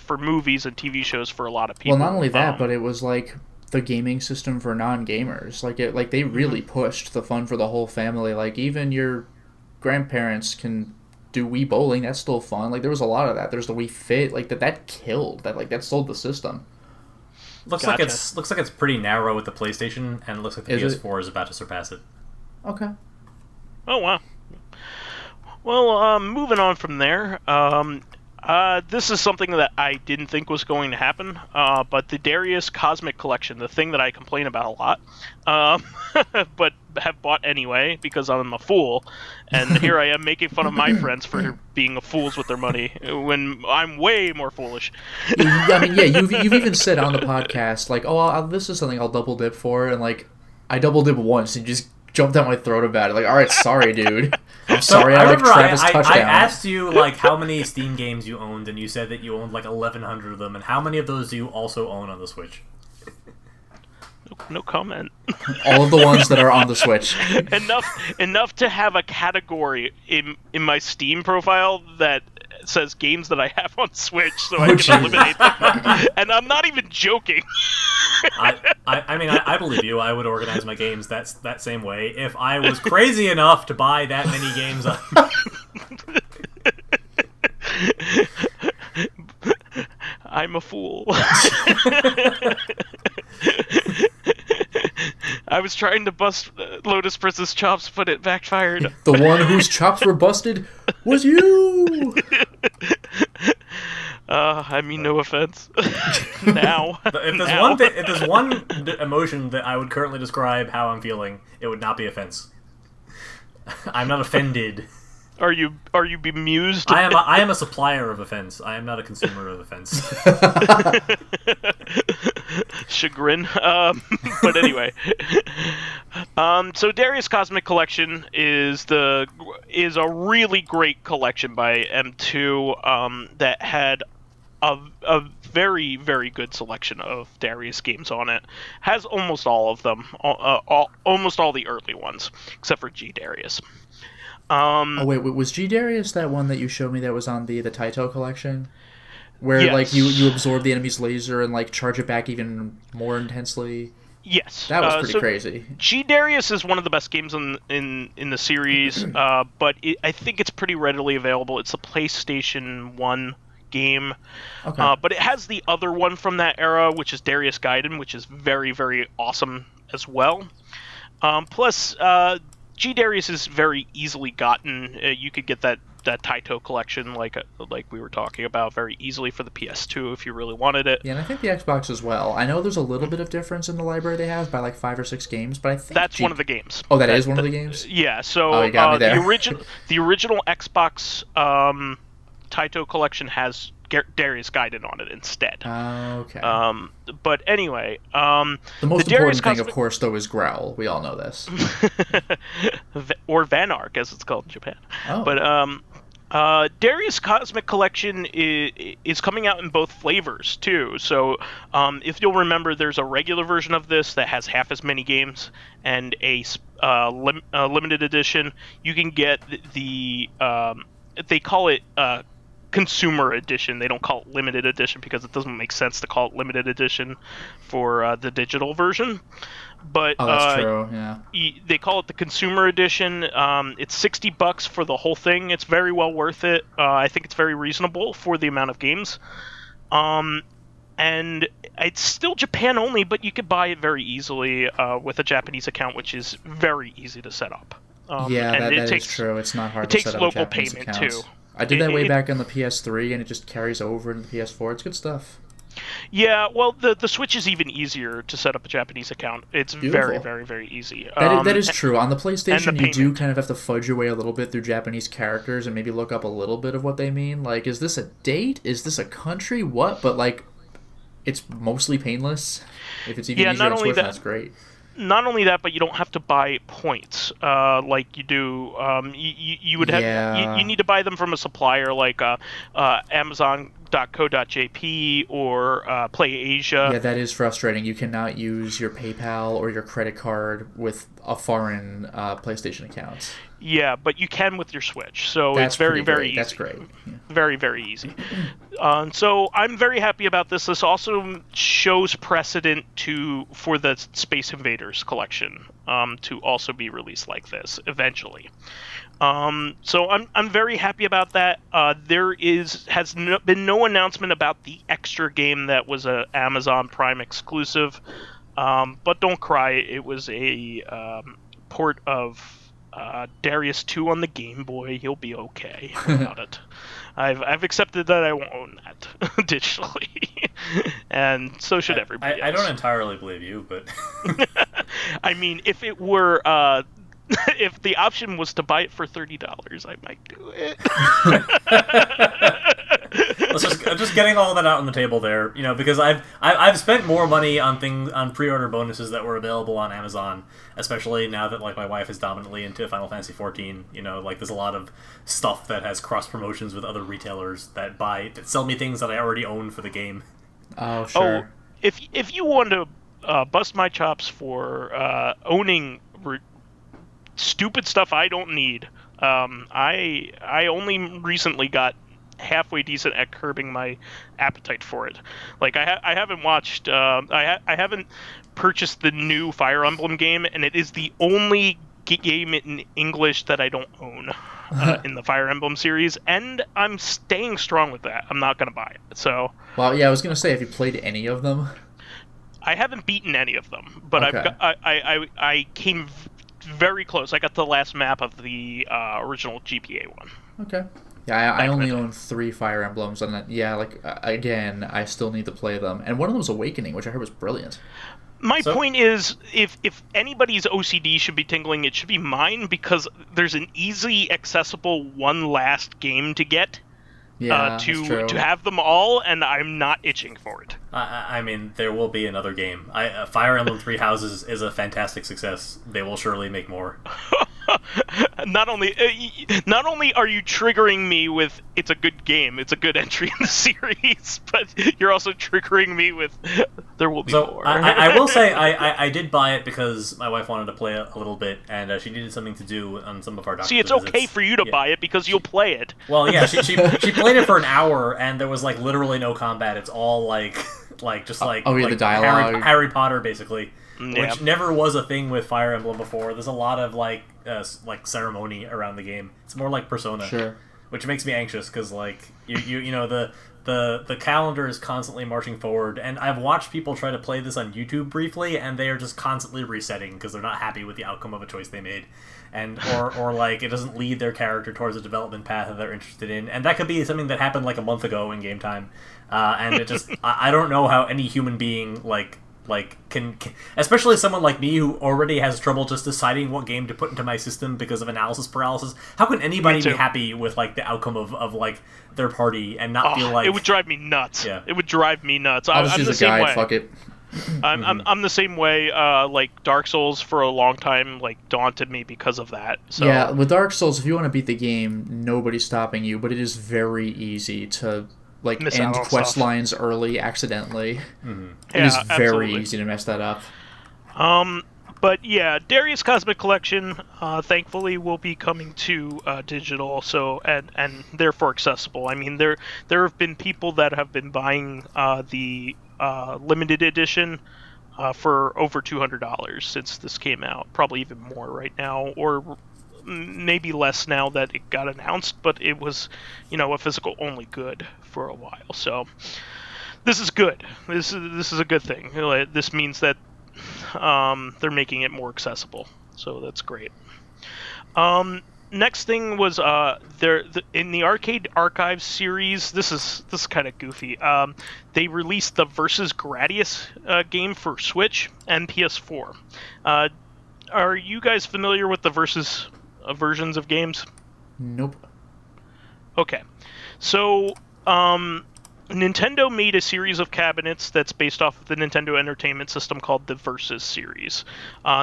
for movies and TV shows for a lot of people. Well, not only that, but it was like the gaming system for non-gamers. Like they really pushed the fun for the whole family. Like even your grandparents can do Wii bowling. That's still fun. Like there was a lot of that. There's the Wii Fit. Like that killed. That sold the system. Looks like it's pretty narrow with the PlayStation, and it looks like the PS4 is about to surpass it. Okay. Oh wow. Well, moving on from there, this is something that I didn't think was going to happen, but the Darius Cosmic Collection, the thing that I complain about a lot, but have bought anyway because I'm a fool, and here I am making fun of my friends for being fools with their money when I'm way more foolish. I mean, yeah, you've even said on the podcast, like, this is something I'll double dip for, and like, I double dip once and just jumped down my throat about it. Like, all right, sorry, dude. I'm sorry. I like Travis touchdown. I asked you like how many Steam games you owned, and you said that you owned like 1,100 of them. And how many of those do you also own on the Switch? No comment. All of the ones that are on the Switch. Enough to have a category in my Steam profile that says games that I have on Switch, so I can eliminate them. And I'm not even joking. I mean, I believe you. I would organize my games that same way if I was crazy enough to buy that many games. I'm a fool. I was trying to bust Lotus Prince's chops, but it backfired. The one whose chops were busted was you! I mean, no offense. Now. If there's one emotion that I would currently describe how I'm feeling, it would not be offense. I'm not offended. Are you bemused? I am a supplier of offense. I am not a consumer of offense. Chagrin. But anyway. So Darius Cosmic Collection is a really great collection by M2 that had a very, very good selection of Darius games on it. Has almost all of them, almost all the early ones, except for G Darius. Wait, was G Darius that one that you showed me that was on the Taito collection? Where yes. like you absorb the enemy's laser and like charge it back even more intensely? Yes. That was pretty crazy. G Darius is one of the best games in the series, but I think it's pretty readily available. It's a PlayStation 1 game. Okay. But it has the other one from that era, which is Darius Gaiden, which is very, very awesome as well. Plus, G Darius is very easily gotten. You could get that Taito collection, like we were talking about, very easily for the PS2 if you really wanted it. Yeah, and I think the Xbox as well. I know there's a little bit of difference in the library they have by like 5 or 6 games, but I think that's one of the games. Oh, that is one of the games? Yeah. So you got me there. the original Xbox Taito collection has Darius Gaiden on it instead. Okay. But anyway, the most Darius important thing, of course, though, is Growl. We all know this. or Vanark, as it's called in Japan. Oh. But Darius Cosmic Collection is coming out in both flavors too. So if you'll remember, there's a regular version of this that has half as many games, and a limited edition. You can get the they call it consumer edition. They don't call it limited edition because it doesn't make sense to call it limited edition for the digital version. But that's true. Yeah. They call it the consumer edition. It's $60 for the whole thing. It's very well worth it. I think it's very reasonable for the amount of games. And it's still Japan only, but you could buy it very easily with a Japanese account, which is very easy to set up. That is true. It's not hard to set up local a Japanese payment account. too. I did that way back on the PS3, and it just carries over into the PS4. It's good stuff. Yeah, well, the Switch is even easier to set up a Japanese account. It's very, very, very easy. That is true. On the PlayStation, you do kind of have to fudge your way a little bit through Japanese characters and maybe look up a little bit of what they mean. Like, is this a date? Is this a country? What? But, like, it's mostly painless. If it's even easier on Switch, that's great. Not only that, but you don't have to buy points like you do. You would have you need to buy them from a supplier like Amazon.co.jp or PlayAsia. Yeah, that is frustrating. You cannot use your PayPal or your credit card with a foreign PlayStation account. Yeah, but you can with your Switch, so it's very, very easy. That's great. Yeah. Very, very easy. So I'm very happy about this. This also shows precedent for the Space Invaders collection to also be released like this eventually. So I'm very happy about that. There has been no announcement about the extra game that was a Amazon Prime exclusive, but don't cry. It was a port of Darius 2 on the Game Boy. He'll be okay without it. I've accepted that I won't own that digitally, and so should everybody else. I don't entirely believe you, but I mean, if it were if the option was to buy it for $30, I might do it. just getting all that out on the table there, because I've spent more money on pre-order bonuses that were available on Amazon, especially now that like my wife is dominantly into Final Fantasy 14. Like there's a lot of stuff that has cross promotions with other retailers that sell me things that I already own for the game. Oh, sure. Oh, if you want to bust my chops for owning stupid stuff I don't need, I only recently got halfway decent at curbing my appetite for it. Like I haven't watched I haven't purchased the new Fire Emblem game, and it is the only game in English that I don't own in the Fire Emblem series, and I'm staying strong with that. I'm not going to buy it. So well, yeah, I was going to say, have you played any of them? I haven't beaten any of them, but okay. I came very close. I got the last map of the original GPA one. Okay. Yeah, I only own 3 Fire Emblems, and again, I still need to play them. And one of them was Awakening, which I heard was brilliant. My point is, if anybody's OCD should be tingling, it should be mine, because there's an easy, accessible one last game to get. Yeah, to have them all, and I'm not itching for it. I mean, there will be another game. Fire Emblem Three Houses is a fantastic success. They will surely make more. Not only are you triggering me with it's a good game, it's a good entry in the series, but you're also triggering me with there will be more. I will say I did buy it because my wife wanted to play it a little bit, and she needed something to do on some of our doctor's visits. Okay for you to buy it because you'll play it. Well, yeah, she played it for an hour, and there was like literally no combat. It's all like the dialogue. Harry Potter basically. Yeah. Which never was a thing with Fire Emblem before. There's a lot of like ceremony around the game. It's more like Persona. Sure. which makes me anxious because like you know the calendar is constantly marching forward, and I've watched people try to play this on YouTube briefly, and they are just constantly resetting because they're not happy with the outcome of a choice they made, and or like it doesn't lead their character towards a development path that they're interested in, and that could be something that happened like a month ago in game time, and it just I don't know how any human being like can especially someone like me who already has trouble just deciding what game to put into my system because of analysis paralysis. How can anybody be happy with like the outcome of like their party and not feel like it would drive me nuts? Yeah, it would drive me nuts. I'll just I'm use the a guide. same way. Fuck it. I'm the same way. Like Dark Souls for a long time like daunted me because of that. So Yeah, with Dark Souls, if you want to beat the game, nobody's stopping you, but it is very easy to like Miss end out on quest stuff. lines early accidentally. It Yeah, is very absolutely. easy to mess that up. But yeah, Darius Cosmic Collection, thankfully, will be coming to digital, so and therefore accessible. I mean, there have been people that have been buying the limited edition for over $200 since this came out. Probably even more right now, or maybe less now that it got announced. But it was, a physical only good for a while. So this is good. This is a good thing. This means that they're making it more accessible, so that's great. Next thing was in the Arcade Archives series. This is kind of goofy. They released the Versus Gradius game for Switch and PS4. Are you guys familiar with the Versus versions of games? Nope. Okay, so Nintendo made a series of cabinets that's based off of the Nintendo Entertainment System called the Versus series.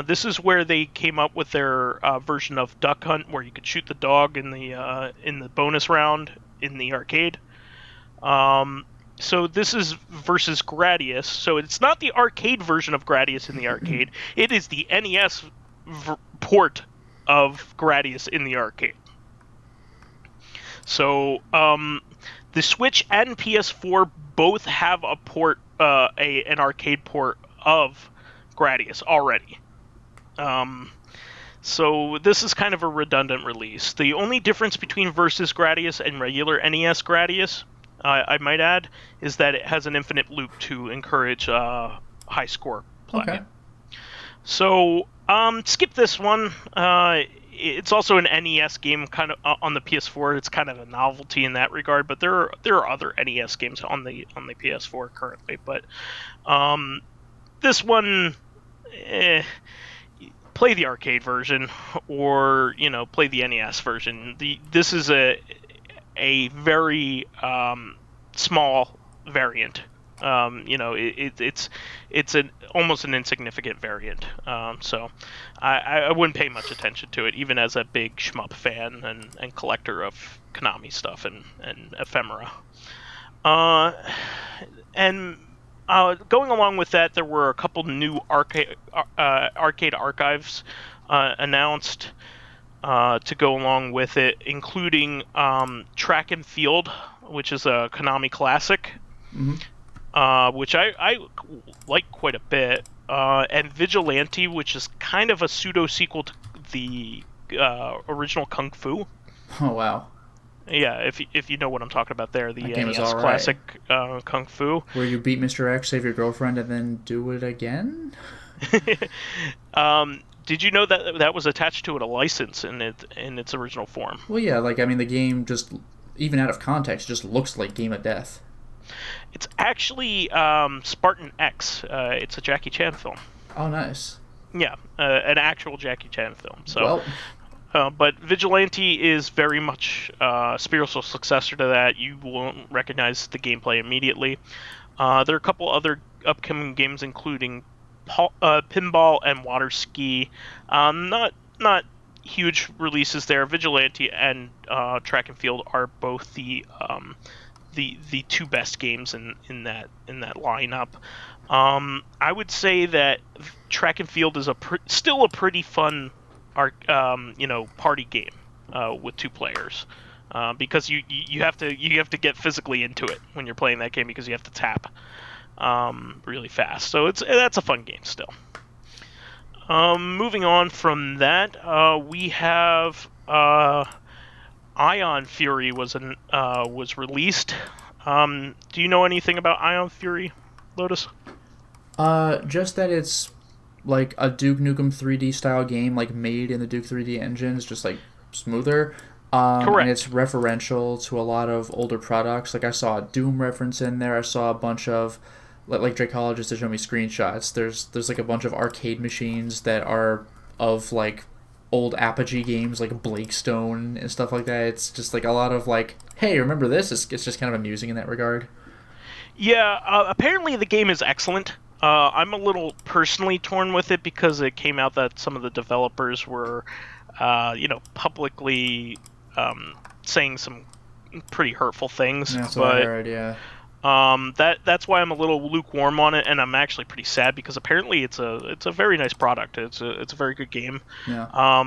This is where they came up with their version of Duck Hunt, where you could shoot the dog in the bonus round in the arcade. So this is Versus Gradius. So it's not the arcade version of Gradius in the arcade. It is the NES port of Gradius in the arcade. So the Switch and PS4 both have a port, an arcade port of Gradius already. So this is kind of a redundant release. The only difference between Versus Gradius and regular NES Gradius, I might add, is that it has an infinite loop to encourage high score play. Okay. So skip this one. It's also an NES game, kind of on the PS4. It's kind of a novelty in that regard, but there are other NES games on the PS4 currently. But this one, play the arcade version, or play the NES version. This is a very small variant. It's almost an insignificant variant. So I wouldn't pay much attention to it, even as a big shmup fan and collector of Konami stuff and ephemera. And going along with that, there were a couple new arcade archives announced to go along with it, including Track and Field, which is a Konami classic. Mm-hmm. Which I like quite a bit, and Vigilante, which is kind of a pseudo-sequel to the original Kung Fu. Oh, wow. Yeah, if you know what I'm talking about there, the That game is NES all right. classic Kung Fu. Where you beat Mr. X, save your girlfriend, and then do it again? Did you know that was attached to a license in its original form? Well, yeah, the game just, even out of context, just looks like Game of Death. It's actually Spartan X. It's a Jackie Chan film. Oh, nice. Yeah, an actual Jackie Chan film. So, well, but Vigilante is very much a spiritual successor to that. You won't recognize the gameplay immediately. There are a couple other upcoming games, including Pinball and Water Ski. Not huge releases there. Vigilante and Track and Field are both the two best games in that lineup. I would say that Track and Field is still a pretty fun party game with two players, because you have to get physically into it when you're playing that game, because you have to tap really fast. So that's a fun game still. Moving on from that, we have Ion Fury was released. Do you know anything about Ion Fury, Lotus? Just that it's like a Duke Nukem 3D style game, like made in the Duke 3D engines, just like smoother. And it's Correct. referential to a lot of older products. Like I saw a Doom reference in there. I saw a bunch of like Dracologist to show me screenshots. There's like a bunch of arcade machines that are of like old Apogee games like Blakestone and stuff like that. It's just like a lot of like, hey, remember this? It's just kind of amusing in that regard. Yeah, apparently the game is excellent. I'm a little personally torn with it because it came out that some of the developers were, publicly saying some pretty hurtful things. That's what I But heard. Yeah. that's why I'm a little lukewarm on it, and I'm actually pretty sad because apparently it's a very nice product. It's a very good game. Yeah.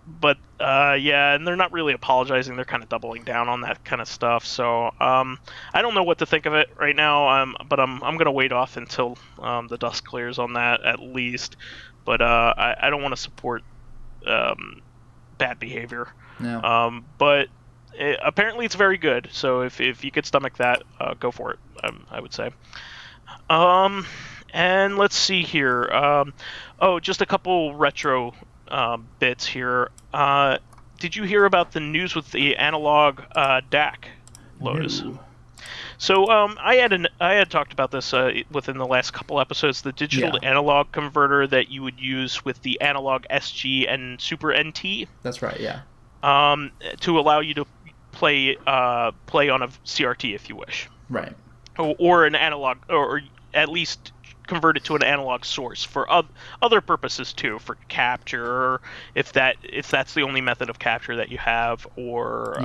But yeah, and they're not really apologizing. They're kind of doubling down on that kind of stuff. So I don't know what to think of it right now. But I'm gonna wait off until the dust clears on that at least. But I don't want to support bad behavior. Yeah. But apparently it's very good. So if you could stomach that, go for it. I would say. And let's see here. Just a couple retro bits here. Did you hear about the news with the analog DAC, Lotus? No. So I had talked about this within the last couple episodes. The digital to analog converter that you would use with the analog SG and Super NT. That's right. Yeah. To allow you to play on a CRT if you wish. Right. Or an analog, or at least convert it to an analog source for other purposes too, for capture, or if that's the only method of capture that you have, or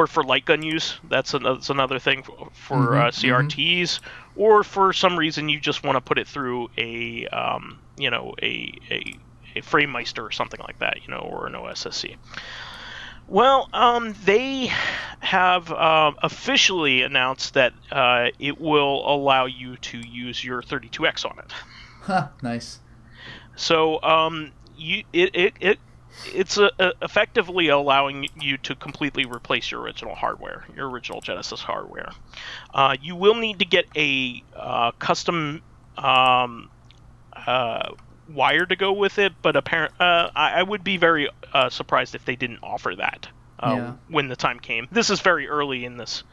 for light gun use. That's another thing for CRTs, or for some reason you just want to put it through a FrameMeister or something like that, or an OSSC. Well, they have officially announced that it will allow you to use your 32X on it. Huh, nice. So it's effectively allowing you to completely replace your original hardware, your original Genesis hardware. You will need to get a custom wire to go with it, but I would be very surprised if they didn't offer that when the time came. This is very early in this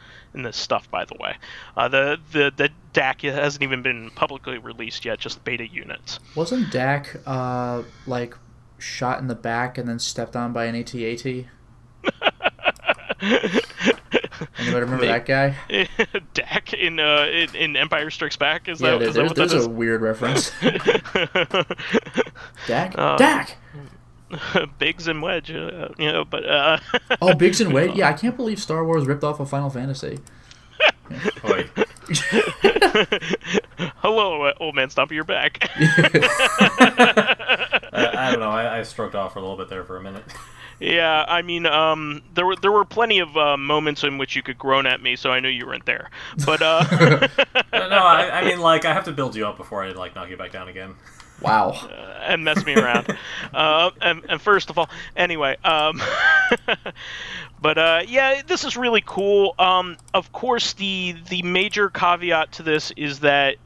stuff, by the way. The DAC hasn't even been publicly released yet, just beta units. Wasn't DAC like shot in the back and then stepped on by an AT-AT? Anybody remember that guy? Dak in Empire Strikes Back? Is that what that is? There's a weird reference. Dak? Dak! Biggs and Wedge, but... Oh, Biggs and Wedge? Yeah, I can't believe Star Wars ripped off of Final Fantasy. Hello, OldManStompy, you're back. I don't know, I stroked off for a little bit there for a minute. Yeah, I mean, there were plenty of moments in which you could groan at me, so I knew you weren't there. But no, I mean, like, I have to build you up before I knock you back down again. Wow. And mess me around. And first of all, anyway, but yeah, this is really cool. Of course, the major caveat to this is that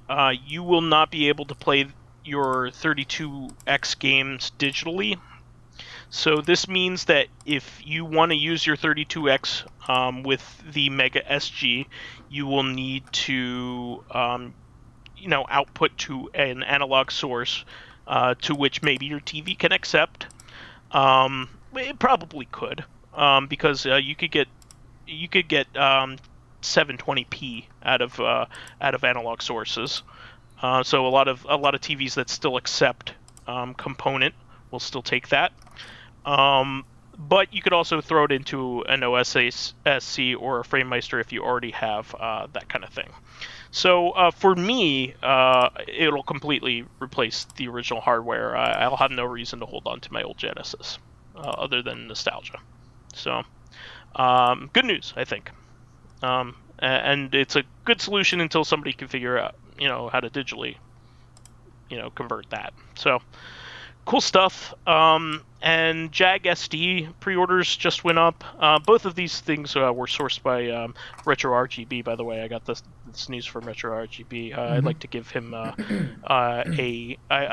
you will not be able to play your 32X games digitally. So this means that if you want to use your 32X with the Mega SG, you will need to output to an analog source to which maybe your TV can accept. It probably could, because you could get 720p out of analog sources. So a lot of TVs that still accept component will still take that. But you could also throw it into an OSSC or a FrameMeister if you already have that kind of thing. So for me, it'll completely replace the original hardware. I'll have no reason to hold on to my old Genesis, other than nostalgia. So good news, I think. And it's a good solution until somebody can figure out, how to digitally, convert that. So Cool stuff. And Jag SD pre-orders just went up. Both of these things were sourced by Retro RGB. By the way, I got this news from Retro RGB. I'd like to give him I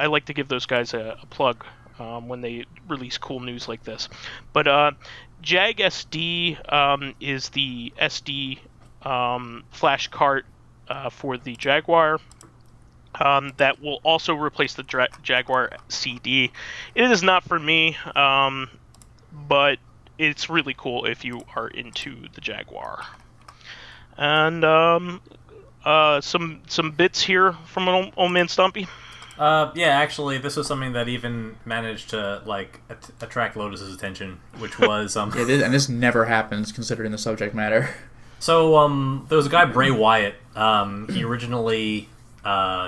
like to give those guys a plug when they release cool news like this. But Jag SD is the SD flash cart for the Jaguar. That will also replace the Jaguar CD. It is not for me, but it's really cool if you are into the Jaguar. And some bits here from OldManStompy. Yeah, actually, this was something that even managed to attract Lotus's attention, which was yeah, and this never happens considering the subject matter. So there was a guy, Bray Wyatt. He originally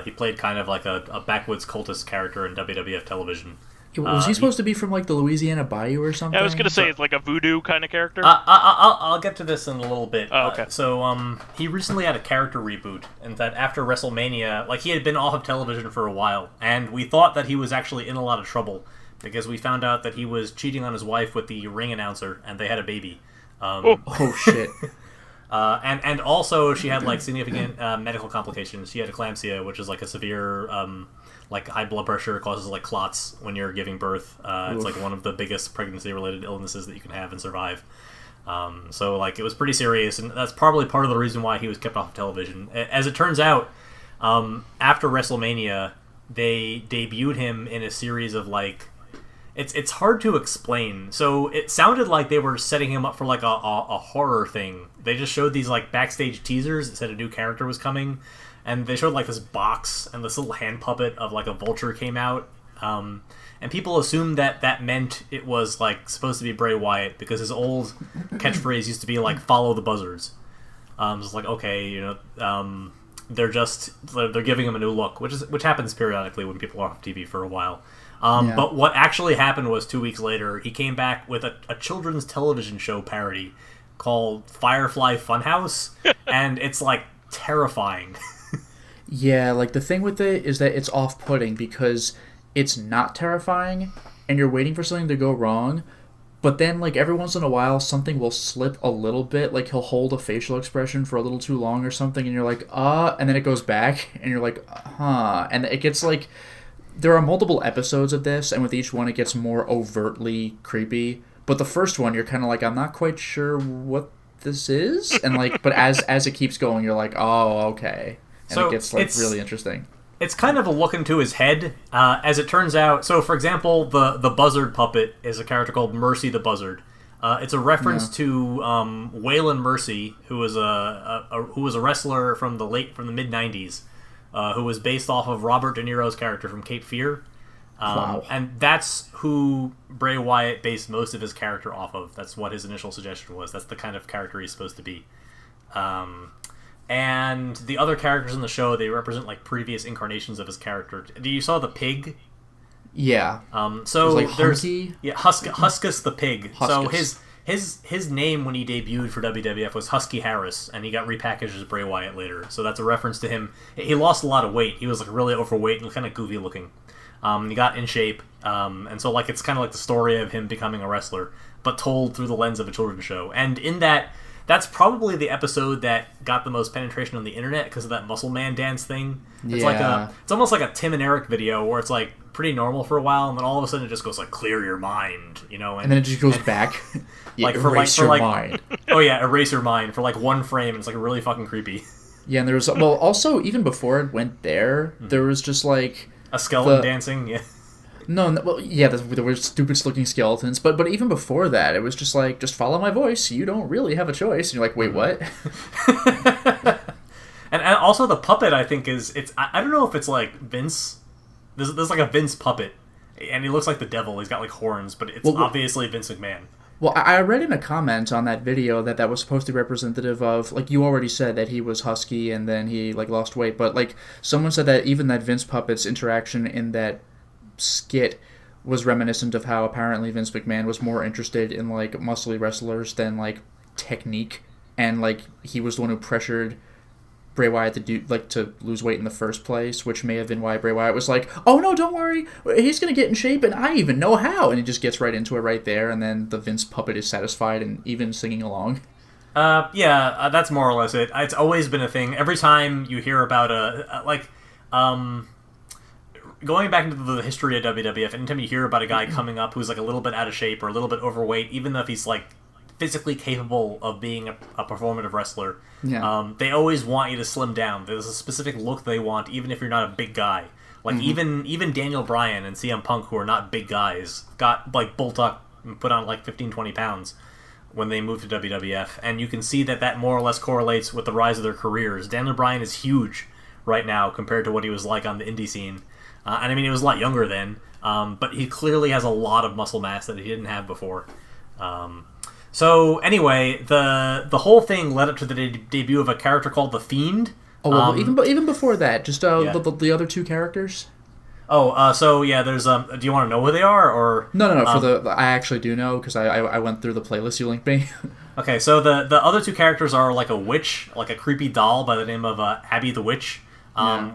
he played kind of like a backwoods cultist character in WWF television. Was he supposed to be from like the Louisiana Bayou or something? I was gonna say it's like a voodoo kind of character. I'll get to this in a little bit. Oh, okay. So he recently had a character reboot, and that after WrestleMania, like he had been off of television for a while, and we thought that he was actually in a lot of trouble because we found out that he was cheating on his wife with the ring announcer, and they had a baby. Oh shit. And also she had like significant medical complications. She had eclampsia, which is like a severe like high blood pressure, causes like clots when you're giving birth. It's like one of the biggest pregnancy-related illnesses that you can have and survive. So like it was pretty serious, and that's probably part of the reason why he was kept off of television. As it turns out, after WrestleMania, they debuted him in a series of like. It's hard to explain. So it sounded like they were setting him up for like a horror thing. They just showed these like backstage teasers that said a new character was coming, and they showed like this box and this little hand puppet of like a vulture came out. And people assumed that meant it was like supposed to be Bray Wyatt because his old catchphrase used to be like "follow the buzzards." It's like okay, they're giving him a new look, which happens periodically when people are off TV for a while. But what actually happened was 2 weeks later, he came back with a children's television show parody called Firefly Funhouse, and it's, like, terrifying. Yeah, like, the thing with it is that it's off-putting because it's not terrifying, and you're waiting for something to go wrong, but then, like, every once in a while, something will slip a little bit, like, he'll hold a facial expression for a little too long or something, and you're like, and then it goes back, and you're like, and it gets, like... There are multiple episodes of this, and with each one it gets more overtly creepy. But the first one, you're kind of like, I'm not quite sure what this is, and like, but as it keeps going, you're like, oh, okay, and so it gets like really interesting. It's kind of a look into his head, as it turns out. So, for example, the buzzard puppet is a character called Mercy the Buzzard. It's a reference to Waylon Mercy, who was a wrestler from the mid '90s. Who was based off of Robert De Niro's character from Cape Fear. Wow. And that's who Bray Wyatt based most of his character off of. That's what his initial suggestion was. That's the kind of character he's supposed to be. And the other characters in the show, they represent like previous incarnations of his character. You saw the pig? Yeah. So there's Hunky? Huskus the pig. Huskus. So his name when he debuted for WWF was Husky Harris, and he got repackaged as Bray Wyatt later. So that's a reference to him. He lost a lot of weight. He was like really overweight and kind of goofy looking. He got in shape, and so like it's kind of like the story of him becoming a wrestler, but told through the lens of a children's show. And in that's probably the episode that got the most penetration on the internet because of that Muscle Man dance thing. It's it's almost like a Tim and Eric video where it's like pretty normal for a while, and then all of a sudden it just goes like clear your mind, and then it just goes back. Like erase your mind. Oh yeah, erase your mind for like one frame. It's like really fucking creepy. Yeah, and there was also even before it went there, there was just like a skeleton dancing. Yeah. No, there were stupid looking skeletons, but even before that, it was just like, just follow my voice. You don't really have a choice. And you're like, wait, what? and also the puppet, I think I don't know if it's like Vince. There's like a Vince puppet, and he looks like the devil. He's got like horns, but it's obviously Vince McMahon. Well, I read in a comment on that video that was supposed to be representative of, like, you already said that he was husky and then he, like, lost weight, but, like, someone said that even that Vince puppet's interaction in that skit was reminiscent of how apparently Vince McMahon was more interested in, like, muscly wrestlers than, like, technique, and, like, he was the one who pressured Bray Wyatt to lose weight in the first place, which may have been why Bray Wyatt was like, "Oh no, don't worry, he's gonna get in shape, and I even know how." And he just gets right into it right there, and then the Vince puppet is satisfied and even singing along. That's more or less it. It's always been a thing. Every time you hear about going back into the history of WWF, anytime you hear about a guy coming up who's like a little bit out of shape or a little bit overweight, even though if he's like physically capable of being a performative wrestler, they always want you to slim down. There's a specific look they want, even if you're not a big guy. Like even Daniel Bryan and CM Punk, who are not big guys, got like bulked up and put on like 15-20 pounds when they moved to WWF, and you can see that more or less correlates with the rise of their careers. Daniel Bryan is huge right now compared to what he was like on the indie scene. And I mean, he was a lot younger then, but he clearly has a lot of muscle mass that he didn't have before. So anyway, the whole thing led up to the debut of a character called the Fiend. Oh, well, even before that, just the other two characters. There's do you want to know who they are, or no? I actually do know because I went through the playlist you linked me. Okay, so the other two characters are like a witch, like a creepy doll by the name of Abby the Witch.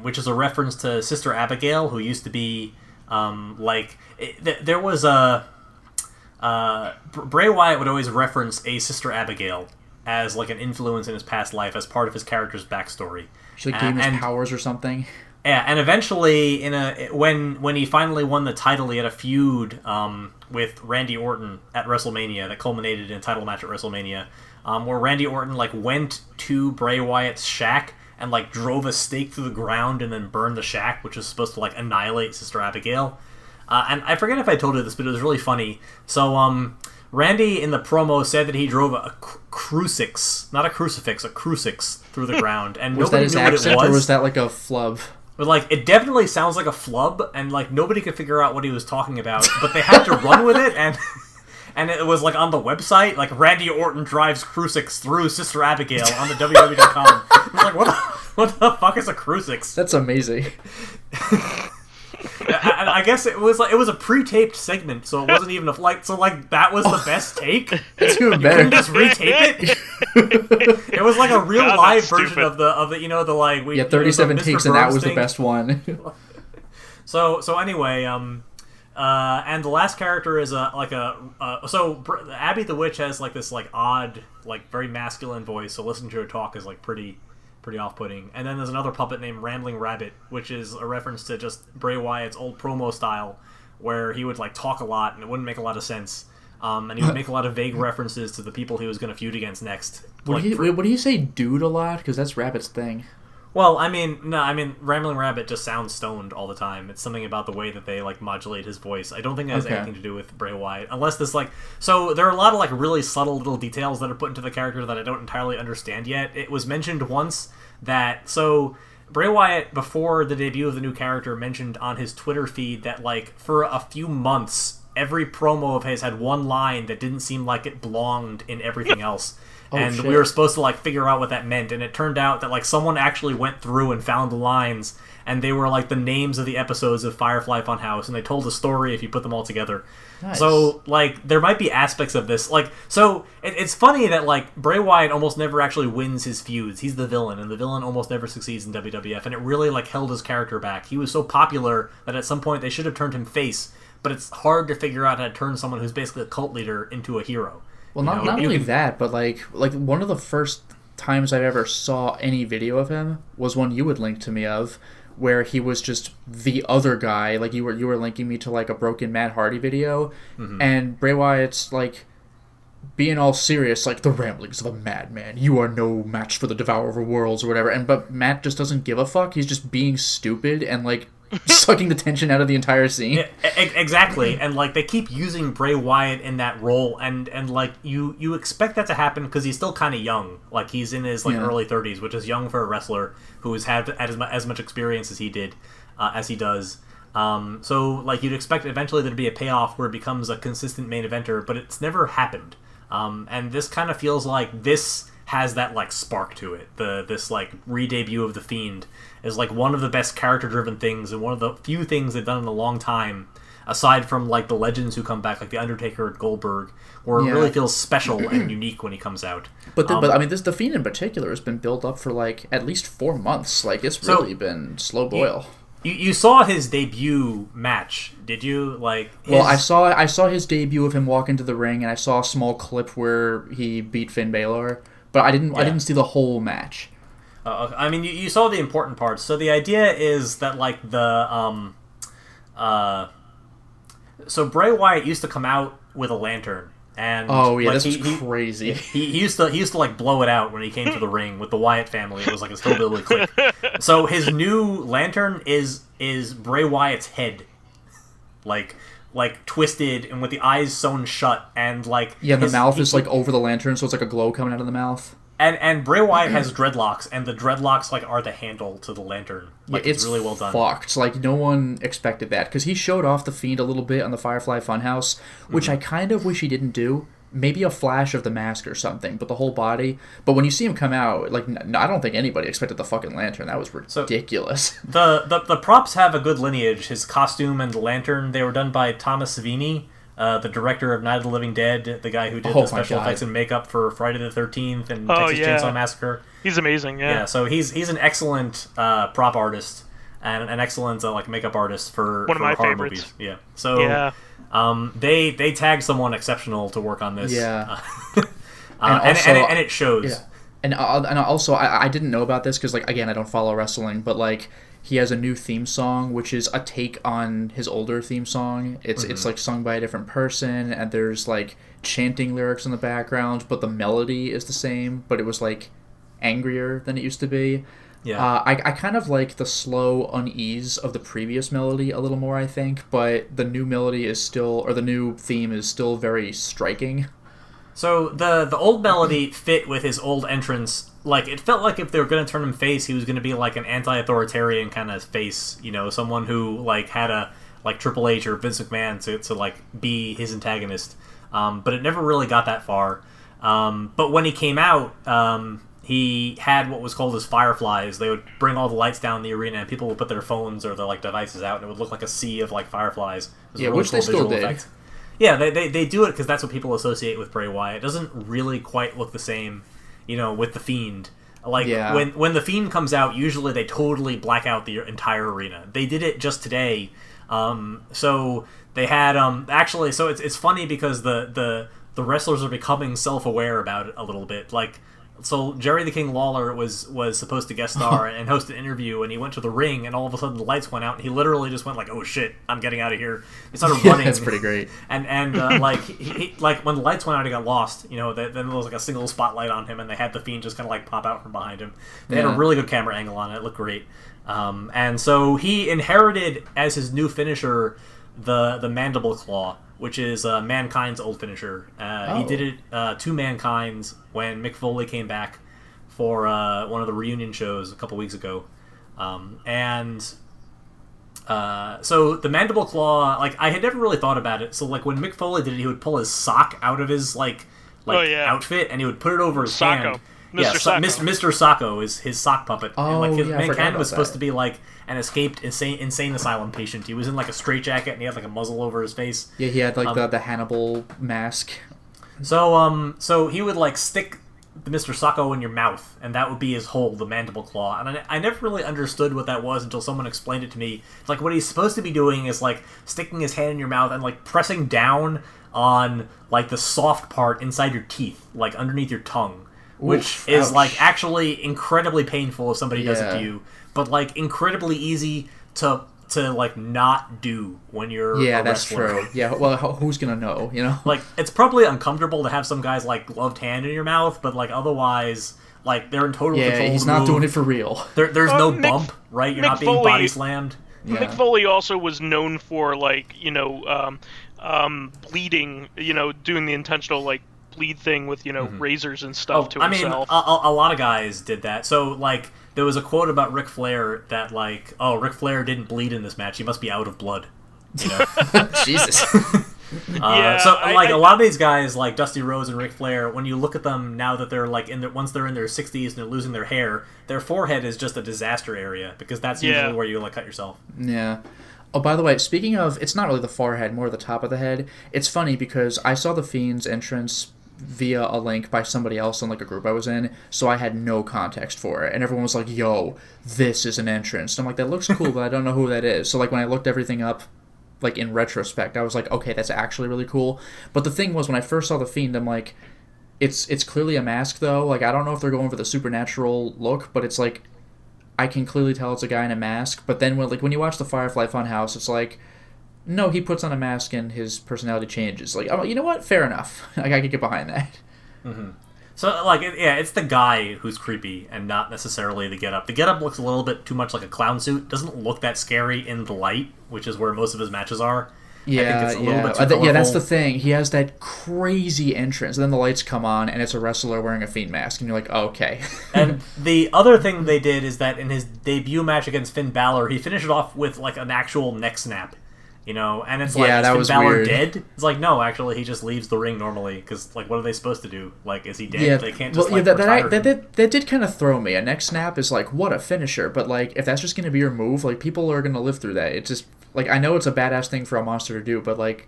Which is a reference to Sister Abigail, who used to be, there was Bray Wyatt would always reference a Sister Abigail as, like, an influence in his past life, as part of his character's backstory. She gave him his powers or something? Yeah, and eventually, when he finally won the title, he had a feud with Randy Orton at WrestleMania that culminated in a title match at WrestleMania, where Randy Orton, like, went to Bray Wyatt's shack and like drove a stake through the ground and then burned the shack, which was supposed to like annihilate Sister Abigail. And I forget if I told you this, but it was really funny. So Randy in the promo said that he drove a crucifix, not a crucifix, a crucifix through the ground, and was nobody that his knew accent, what it was. Or was that like a flub? But like, it definitely sounds like a flub, and like nobody could figure out what he was talking about. But they had to run with it, and it was like on the website, like Randy Orton drives crucifix through Sister Abigail on the WWE.com. I was like, what the fuck is a crucifix? That's amazing. I guess it was a pre-taped segment, so it wasn't even so that was the best take. It's even better. You couldn't just retape it. It was like a real live version of the 37 takes, and that was the best one. So anyway, and the last character is Abby the Witch has like this like odd, like very masculine voice, so listening to her talk is like pretty off-putting. And then there's another puppet named Rambling Rabbit, which is a reference to just Bray Wyatt's old promo style, where he would like talk a lot and it wouldn't make a lot of sense. And he would make a lot of vague references to the people he was going to feud against next. Would he say dude a lot? Because that's Rabbit's thing. Well, I mean, Rambling Rabbit just sounds stoned all the time. It's something about the way that they, like, modulate his voice. I don't think it has anything to do with Bray Wyatt. Unless this, like... So, there are a lot of, like, really subtle little details that are put into the character that I don't entirely understand yet. It was mentioned once that... So, Bray Wyatt, before the debut of the new character, mentioned on his Twitter feed that, like, for a few months, every promo of his had one line that didn't seem like it belonged in everything else. And we were supposed to like figure out what that meant, and it turned out that like someone actually went through and found the lines, and they were like the names of the episodes of Firefly Funhouse, and they told a story if you put them all together. Nice. So like there might be aspects of this, like so it's funny that like Bray Wyatt almost never actually wins his feuds. He's the villain, and the villain almost never succeeds in WWF, and it really like held his character back. He was so popular that at some point they should have turned him face, but it's hard to figure out how to turn someone who's basically a cult leader into a hero. Well, not only that, but like one of the first times I ever saw any video of him was one you would link to me of, where he was just the other guy. Like you were linking me to like a Broken Matt Hardy video, and Bray Wyatt's like being all serious, like the ramblings of a madman. You are no match for the Devourer of Worlds or whatever. But Matt just doesn't give a fuck. He's just being stupid and like sucking the tension out of the entire scene. Yeah, exactly. And like they keep using Bray Wyatt in that role, and like you expect that to happen because he's still kind of young. Like he's in his early 30s, which is young for a wrestler who has had as much experience as he did, as he does. So like you'd expect eventually there'd be a payoff where it becomes a consistent main eventer, but it's never happened. And this kind of feels like this has that like spark to it. This like re-debut of the Fiend is like one of the best character-driven things and one of the few things they've done in a long time. aside from like the legends who come back, like the Undertaker and Goldberg, where it really feels special and unique when he comes out. But I mean, the Fiend in particular has been built up for like at least 4 months. Like it's really been slow boil. You saw his debut match, did you? Like, well, I saw his debut of him walk into the ring, and I saw a small clip where he beat Finn Balor, but I didn't see the whole match. I mean, you saw the important parts. So the idea is that like so Bray Wyatt used to come out with a lantern. And this is crazy. He used to like blow it out when he came to the ring with the Wyatt family. It was like his hillbilly clique. So his new lantern is Bray Wyatt's head, like twisted and with the eyes sewn shut, and like the mouth is like over the lantern, so it's like a glow coming out of the mouth. And Bray Wyatt has dreadlocks, and the dreadlocks like are the handle to the lantern. Like it's really well done. Fucked. Like no one expected that because he showed off the Fiend a little bit on the Firefly Funhouse, which I kind of wish he didn't do. Maybe a flash of the mask or something, but the whole body. But when you see him come out, like I don't think anybody expected the fucking lantern. That was ridiculous. So, the props have a good lineage. His costume and the lantern, they were done by Thomas Savini, the director of Night of the Living Dead, the guy who did the special effects and makeup for Friday the 13th and Texas Chainsaw Massacre. He's amazing, yeah. Yeah, so he's an excellent prop artist and an excellent like makeup artist for one of my horror favorites. Movies. Yeah. So they tagged someone exceptional to work on this. Yeah. And it shows. Yeah. And also I didn't know about this because like again I don't follow wrestling, but like he has a new theme song, which is a take on his older theme song. It's like sung by a different person, and there's like chanting lyrics in the background, but the melody is the same, but it was like angrier than it used to be. Yeah. I kind of like the slow unease of the previous melody a little more, I think, but the new melody is still, or the new theme is still very striking. So the old melody fit with his old entrance. Like, it felt like if they were going to turn him face, he was going to be like an anti-authoritarian kind of face, you know, someone who like had a like Triple H or Vince McMahon to like be his antagonist. But it never really got that far. But when he came out, he had what was called his fireflies. They would bring all the lights down the arena, and people would put their phones or their like devices out, and it would look like a sea of like fireflies. Yeah, really which cool they still did. Effect. Yeah, they do it because that's what people associate with Bray Wyatt. It doesn't really quite look the same, you know, with the Fiend. Like when the Fiend comes out, usually they totally black out the entire arena. They did it just today. So they had actually. So it's funny because the wrestlers are becoming self-aware about it a little bit. Like. So Jerry the King Lawler was supposed to guest star and host an interview, and he went to the ring, and all of a sudden the lights went out, and he literally just went like, "Oh shit, I'm getting out of here." He started running. That's pretty great. And like he like when the lights went out, he got lost. You know, then there was like a single spotlight on him, and they had the Fiend just kind of like pop out from behind him. They had a really good camera angle on it. It looked great. And so he inherited as his new finisher the Mandible Claw, which is Mankind's old finisher. He did it to Mankind's when Mick Foley came back for one of the reunion shows a couple weeks ago. So the Mandible Claw, like, I had never really thought about it. So, like, when Mick Foley did it, he would pull his sock out of his, outfit, and he would put it over his hand. Mr. Sacco. Mr. Sacco is his sock puppet. Oh, and, like, Mankind was supposed to be, like, an escaped insane asylum patient. He was in, like, a straitjacket, and he had, like, a muzzle over his face. Yeah, he had, like, the Hannibal mask. So he would, like, stick the Mr. Sacco in your mouth, and that would be his hole, the Mandible Claw. And I never really understood what that was until someone explained it to me. Like, what he's supposed to be doing is, like, sticking his hand in your mouth and, like, pressing down on, like, the soft part inside your teeth, like, underneath your tongue. Which is, like, actually incredibly painful if somebody does it to you, but, like, incredibly easy to like, not do when you're a that's wrestler. true. Yeah, well, who's gonna know, you know? Like, it's probably uncomfortable to have some guy's, like, gloved hand in your mouth, but, like, otherwise, like, they're in total control. Yeah, he's not doing it for real. There's no bump, right? You're not being body slammed. Yeah. Mick Foley also was known for, like, you know, bleeding, you know, doing the intentional, like, bleed thing with, you know, razors and stuff to himself. I mean, a lot of guys did that. So, like, there was a quote about Ric Flair that, like, oh, Ric Flair didn't bleed in this match. He must be out of blood. You know? Jesus. A lot of these guys, like Dusty Rhodes and Ric Flair, when you look at them now that they're, like, once they're in their 60s and they're losing their hair, their forehead is just a disaster area because that's usually where you, like, cut yourself. Yeah. Oh, by the way, speaking of, it's not really the forehead, more the top of the head. It's funny because I saw the Fiend's entrance via a link by somebody else in like a group I was in, so I had no context for it, and everyone was like, "Yo, this is an entrance." And I'm like, "That looks cool, but I don't know who that is." So like when I looked everything up, like in retrospect, I was like, "Okay, that's actually really cool." But the thing was, when I first saw the Fiend, I'm like, "It's clearly a mask though." Like I don't know if they're going for the supernatural look, but it's like I can clearly tell it's a guy in a mask. But then when you watch the Firefly Funhouse, it's like, no, he puts on a mask and his personality changes. Like, oh, you know what? Fair enough. Like, I could get behind that. Mm-hmm. So, like, it's the guy who's creepy and not necessarily the getup. The getup looks a little bit too much like a clown suit. Doesn't look that scary in the light, which is where most of his matches are. Yeah, yeah, that's the thing. He has that crazy entrance, and then the lights come on, and it's a wrestler wearing a Fiend mask, and you're like, oh, okay. And the other thing they did is that in his debut match against Finn Balor, he finished it off with, like, an actual neck snap. You know, and it's like, is Finn Balor dead? It's like, no, actually, he just leaves the ring normally, because, like, what are they supposed to do? Like, is he dead? Yeah, they can't just, retire him. That did kind of throw me. A neck snap is like, what a finisher, but, like, if that's just going to be your move, like, people are going to live through that. It's just, like, I know it's a badass thing for a monster to do, but, like,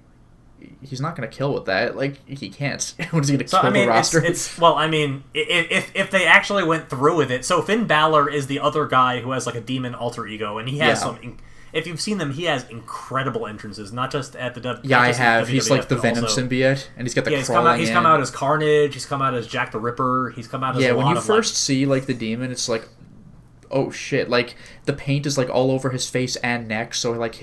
he's not going to kill with that. Like, he can't. What is he going to kill the roster? If they actually went through with it, so Finn Balor is the other guy who has, like, a demon alter ego, and he has some... If you've seen them, he has incredible entrances, not just at the WWE. Yeah, I have. He's like the Venom symbiote, and he's got the crawling he's come out as Carnage, he's come out as Jack the Ripper, he's come out as a lot of... Yeah, when you first see, like, the demon, it's like, oh shit. Like, the paint is, like, all over his face and neck, so, like,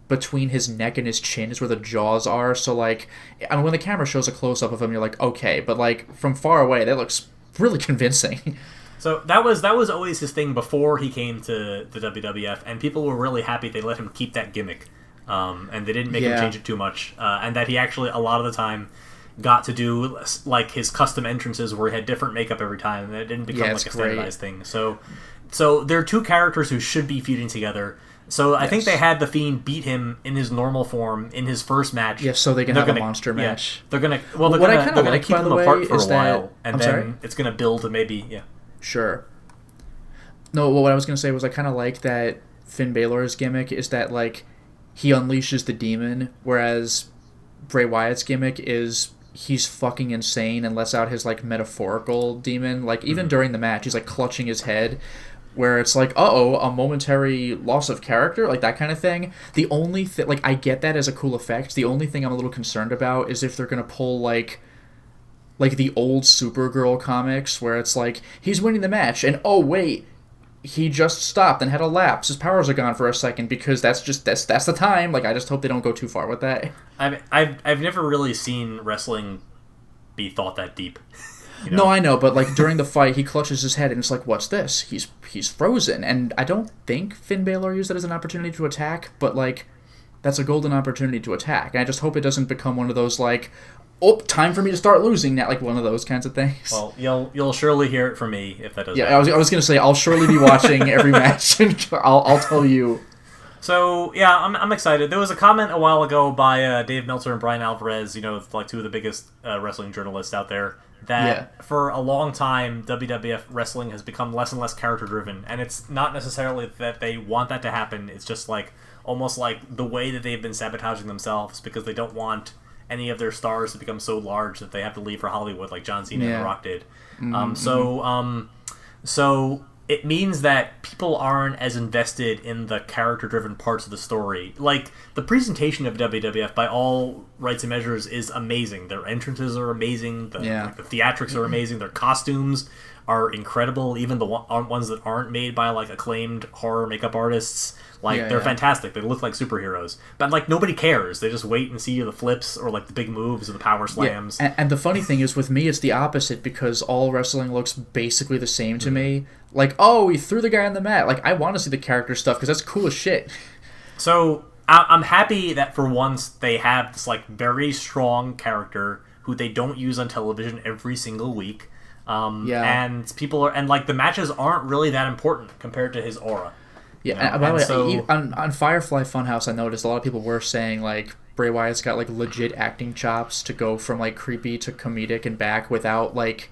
between his neck and his chin is where the jaws are, so, like, I mean, when the camera shows a close-up of him, you're like, okay, but, like, from far away, that looks really convincing. So that was always his thing before he came to the WWF, and people were really happy they let him keep that gimmick, and they didn't make him change it too much, and that he actually, a lot of the time, got to do, like, his custom entrances where he had different makeup every time, and it didn't become, like, a standardized thing. So there are two characters who should be feuding together. So I think they had the Fiend beat him in his normal form in his first match. Yeah, so they can have a monster match. They're gonna keep them apart for a while, and then it's gonna build to maybe Sure. No, what I was going to say was I kind of like that Finn Balor's gimmick is that, like, he unleashes the demon, whereas Bray Wyatt's gimmick is he's fucking insane and lets out his, like, metaphorical demon. Like, even during the match, he's, like, clutching his head, where it's like, uh-oh, a momentary loss of character, like, that kind of thing. The only thing, like, I get that as a cool effect. The only thing I'm a little concerned about is if they're going to pull, like the old Supergirl comics where it's like, he's winning the match, and oh wait, he just stopped and had a lapse. His powers are gone for a second because that's the time. Like, I just hope they don't go too far with that. I've never really seen wrestling be thought that deep. You know? No, I know, but, like, during the fight, he clutches his head and it's like, what's this? He's frozen, and I don't think Finn Balor used it as an opportunity to attack, but, like, that's a golden opportunity to attack. And I just hope it doesn't become one of those, like, oh, time for me to start losing now, like one of those kinds of things. Well, you'll surely hear it from me if that does. Yeah, I was gonna say I'll surely be watching every match, and I'll tell you. So yeah, I'm excited. There was a comment a while ago by Dave Meltzer and Brian Alvarez, like two of the biggest wrestling journalists out there, that for a long time WWF wrestling has become less and less character driven, and it's not necessarily that they want that to happen. It's just like almost like the way that they've been sabotaging themselves because they don't want any of their stars to become so large that they have to leave for Hollywood like John Cena and The Rock did. So it means that people aren't as invested in the character-driven parts of the story. Like, the presentation of WWF, by all rights and measures, is amazing. Their entrances are amazing. The theatrics are amazing. Their costumes are incredible. Even the ones that aren't made by, like, acclaimed horror makeup artists. Like, they're fantastic. They look like superheroes. But, like, nobody cares. They just wait and see the flips or, like, the big moves or the power slams. Yeah. And the funny thing is, with me, it's the opposite because all wrestling looks basically the same to me. Like, oh, he threw the guy on the mat. Like, I want to see the character stuff because that's cool as shit. So, I'm happy that for once they have this, like, very strong character who they don't use on television every single week. And people are... And, like, the matches aren't really that important compared to his aura. Yeah, by the way, on Firefly Funhouse, I noticed a lot of people were saying, like, Bray Wyatt's got, like, legit acting chops to go from, like, creepy to comedic and back without, like,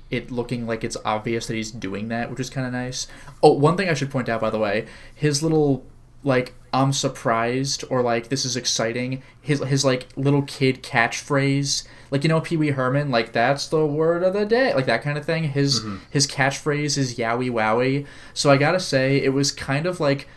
it looking like it's obvious that he's doing that, which is kind of nice. Oh, one thing I should point out, by the way, his little, like, I'm surprised, or like this is exciting. His like little kid catchphrase, like Pee Wee Herman, like that's the word of the day, like that kind of thing. His catchphrase is yowie wowie. So I gotta say, it was kind of like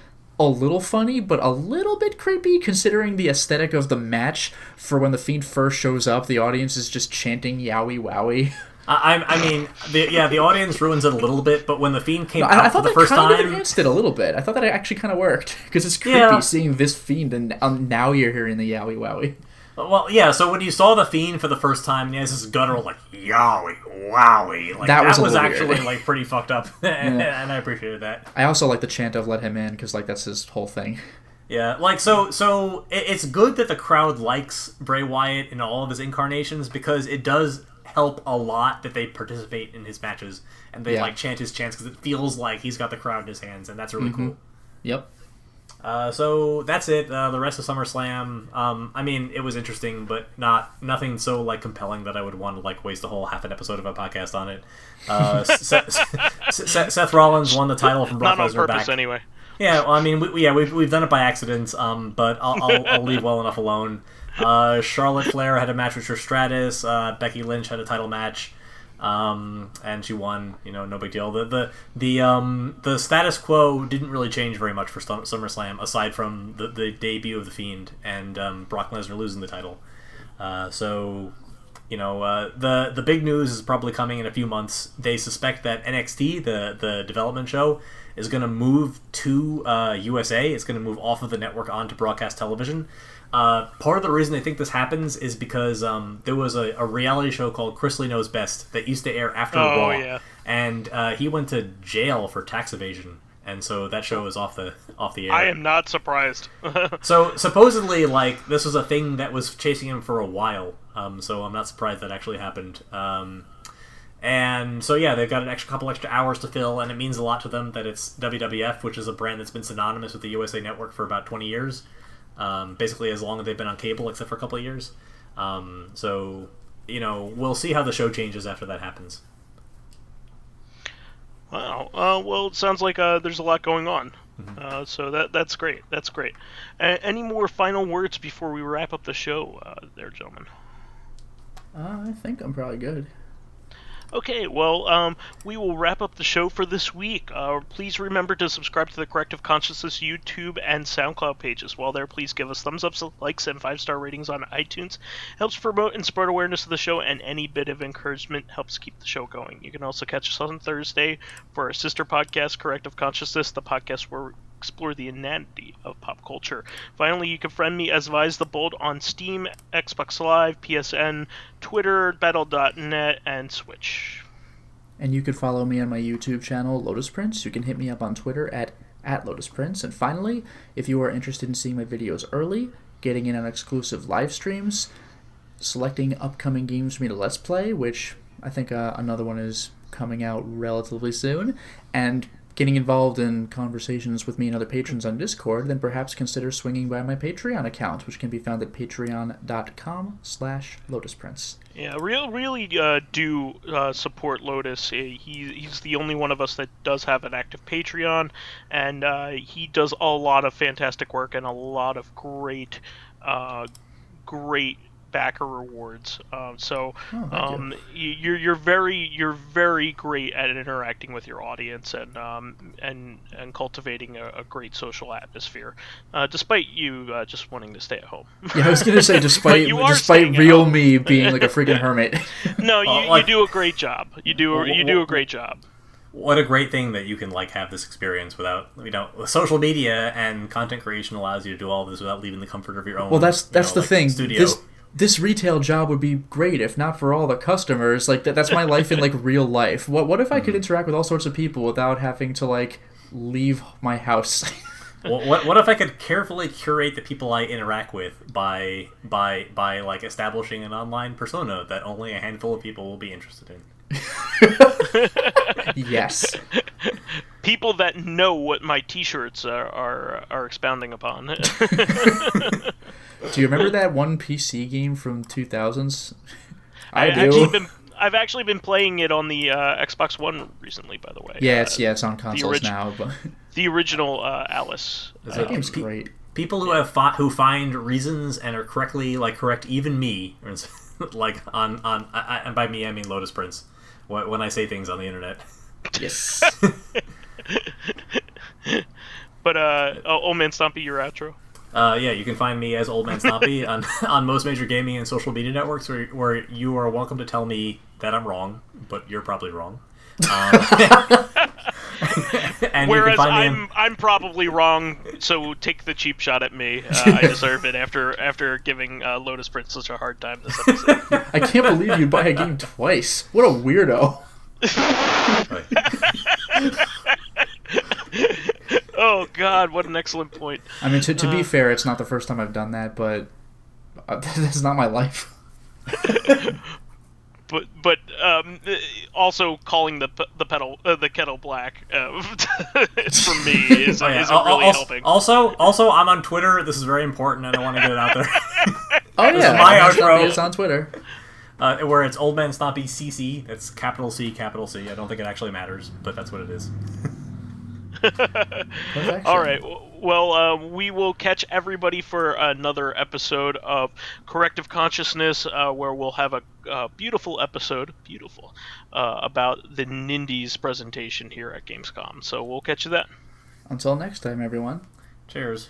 a little funny, but a little bit creepy considering the aesthetic of the match. For when the Fiend first shows up, the audience is just chanting yowie wowie. I mean, the audience ruins it a little bit, but when the Fiend came out for the first time... I thought that kind of enhanced it a little bit. I thought that actually kind of worked, because it's creepy seeing this Fiend, and now you're hearing the yowie wowie. Well, yeah, so when you saw the Fiend for the first time, he has this guttural, like, yowie wowie. Like, that was actually, like, pretty fucked up, and I appreciated that. I also like the chant of let him in, because, like, that's his whole thing. Yeah, like, so it's good that the crowd likes Bray Wyatt in all of his incarnations, because it does help a lot that they participate in his matches and they like chant his chants, because it feels like he's got the crowd in his hands, and that's really cool. Yep. So that's it. The rest of SummerSlam, I mean, it was interesting, but nothing so like compelling that I would want to like waste a whole half an episode of a podcast on it. Seth Rollins won the title from Brock Lesnar back. Not on purpose, anyway. Yeah, well, I mean, we've done it by accident, but I'll leave well enough alone. Charlotte Flair had a match with Trish Stratus. Becky Lynch had a title match, and she won. No big deal. The status quo didn't really change very much for SummerSlam, aside from the debut of the Fiend and Brock Lesnar losing the title. So the big news is probably coming in a few months. They suspect that NXT, the development show, is going to move to USA. It's going to move off of the network onto broadcast television. Part of the reason they think this happens is because there was a reality show called Chris Lee Knows Best that used to air after Raw, and he went to jail for tax evasion, and so that show is off the air. I am not surprised. So supposedly, like, this was a thing that was chasing him for a while, so I'm not surprised that actually happened. And so they've got a couple extra hours to fill, and it means a lot to them that it's WWF, which is a brand that's been synonymous with the USA Network for about 20 years. Basically as long as they've been on cable, except for a couple of years. So we'll see how the show changes after that happens. Wow. Well, it sounds like there's a lot going on. So that's great. That's great. Any more final words before we wrap up the show, there, gentlemen? I think I'm probably good. Okay, well, we will wrap up the show for this week. Please remember to subscribe to the Corrective Consciousness YouTube and Soundcloud pages. While there, please give us thumbs ups, likes, and 5-star ratings on iTunes. Helps promote and spread awareness of the show, and any bit of encouragement helps keep the show going. You can also catch us on Thursday for our sister podcast, Corrective Consciousness, the podcast where we explore the inanity of pop culture. Finally, you can friend me as Vise the Bold on Steam, Xbox Live, PSN, Twitter, Battle.net, and Switch. And you can follow me on my YouTube channel, Lotus Prince. You can hit me up on Twitter at Lotus Prince. And finally, if you are interested in seeing my videos early, getting in on exclusive live streams, selecting upcoming games for me to Let's Play, which I think another one is coming out relatively soon, and getting involved in conversations with me and other patrons on Discord, then perhaps consider swinging by my Patreon account, which can be found at patreon.com/LotusPrince. Yeah, really do support Lotus. He's the only one of us that does have an active Patreon, and he does a lot of fantastic work and a lot of great backer rewards. You're very great at interacting with your audience and cultivating a great social atmosphere, despite you just wanting to stay at home. Yeah, I was gonna say despite real me being like a freaking hermit. No, you do a great job. You do a great job. What a great thing that you can like have this experience without, social media and content creation allows you to do all this without leaving the comfort of your own. Well, that's the thing. Studio. This retail job would be great if not for all the customers. Like that's my life in like real life. What if I could interact with all sorts of people without having to like leave my house? What if I could carefully curate the people I interact with by like establishing an online persona that only a handful of people will be interested in? Yes. People that know what my T-shirts are expounding upon. Do you remember that one PC game from 2000s? I do. I've actually been playing it on the Xbox One recently, by the way. Yeah, it's on consoles now. But the original Alice. That game's great. people who have who find reasons and are correctly correct even me, and by me I mean Lotus Prince when I say things on the internet. Yes. But OldManStompy, your outro. Yeah, you can find me as OldManStompy on most major gaming and social media networks, where you are welcome to tell me that I'm wrong, but you're probably wrong. And whereas you can find me I'm probably wrong, so take the cheap shot at me. I deserve it after giving Lotus Prince such a hard time this episode. I can't believe you buy a game twice. What a weirdo. Oh God, what an excellent point. I mean, to be fair, it's not the first time I've done that, but that's not my life. But also calling the kettle black for me is really helping. Also, I'm on Twitter. This is very important, and I want to get it out there. Oh yeah, my outro. It's on Twitter. Where it's OldManStompy CC. That's capital C, capital C. I don't think it actually matters, but that's what it is. All right. Well, we will catch everybody for another episode of Corrective Consciousness, where we'll have a beautiful episode, about the Nindies presentation here at Gamescom. So we'll catch you then. Until next time, everyone. Cheers.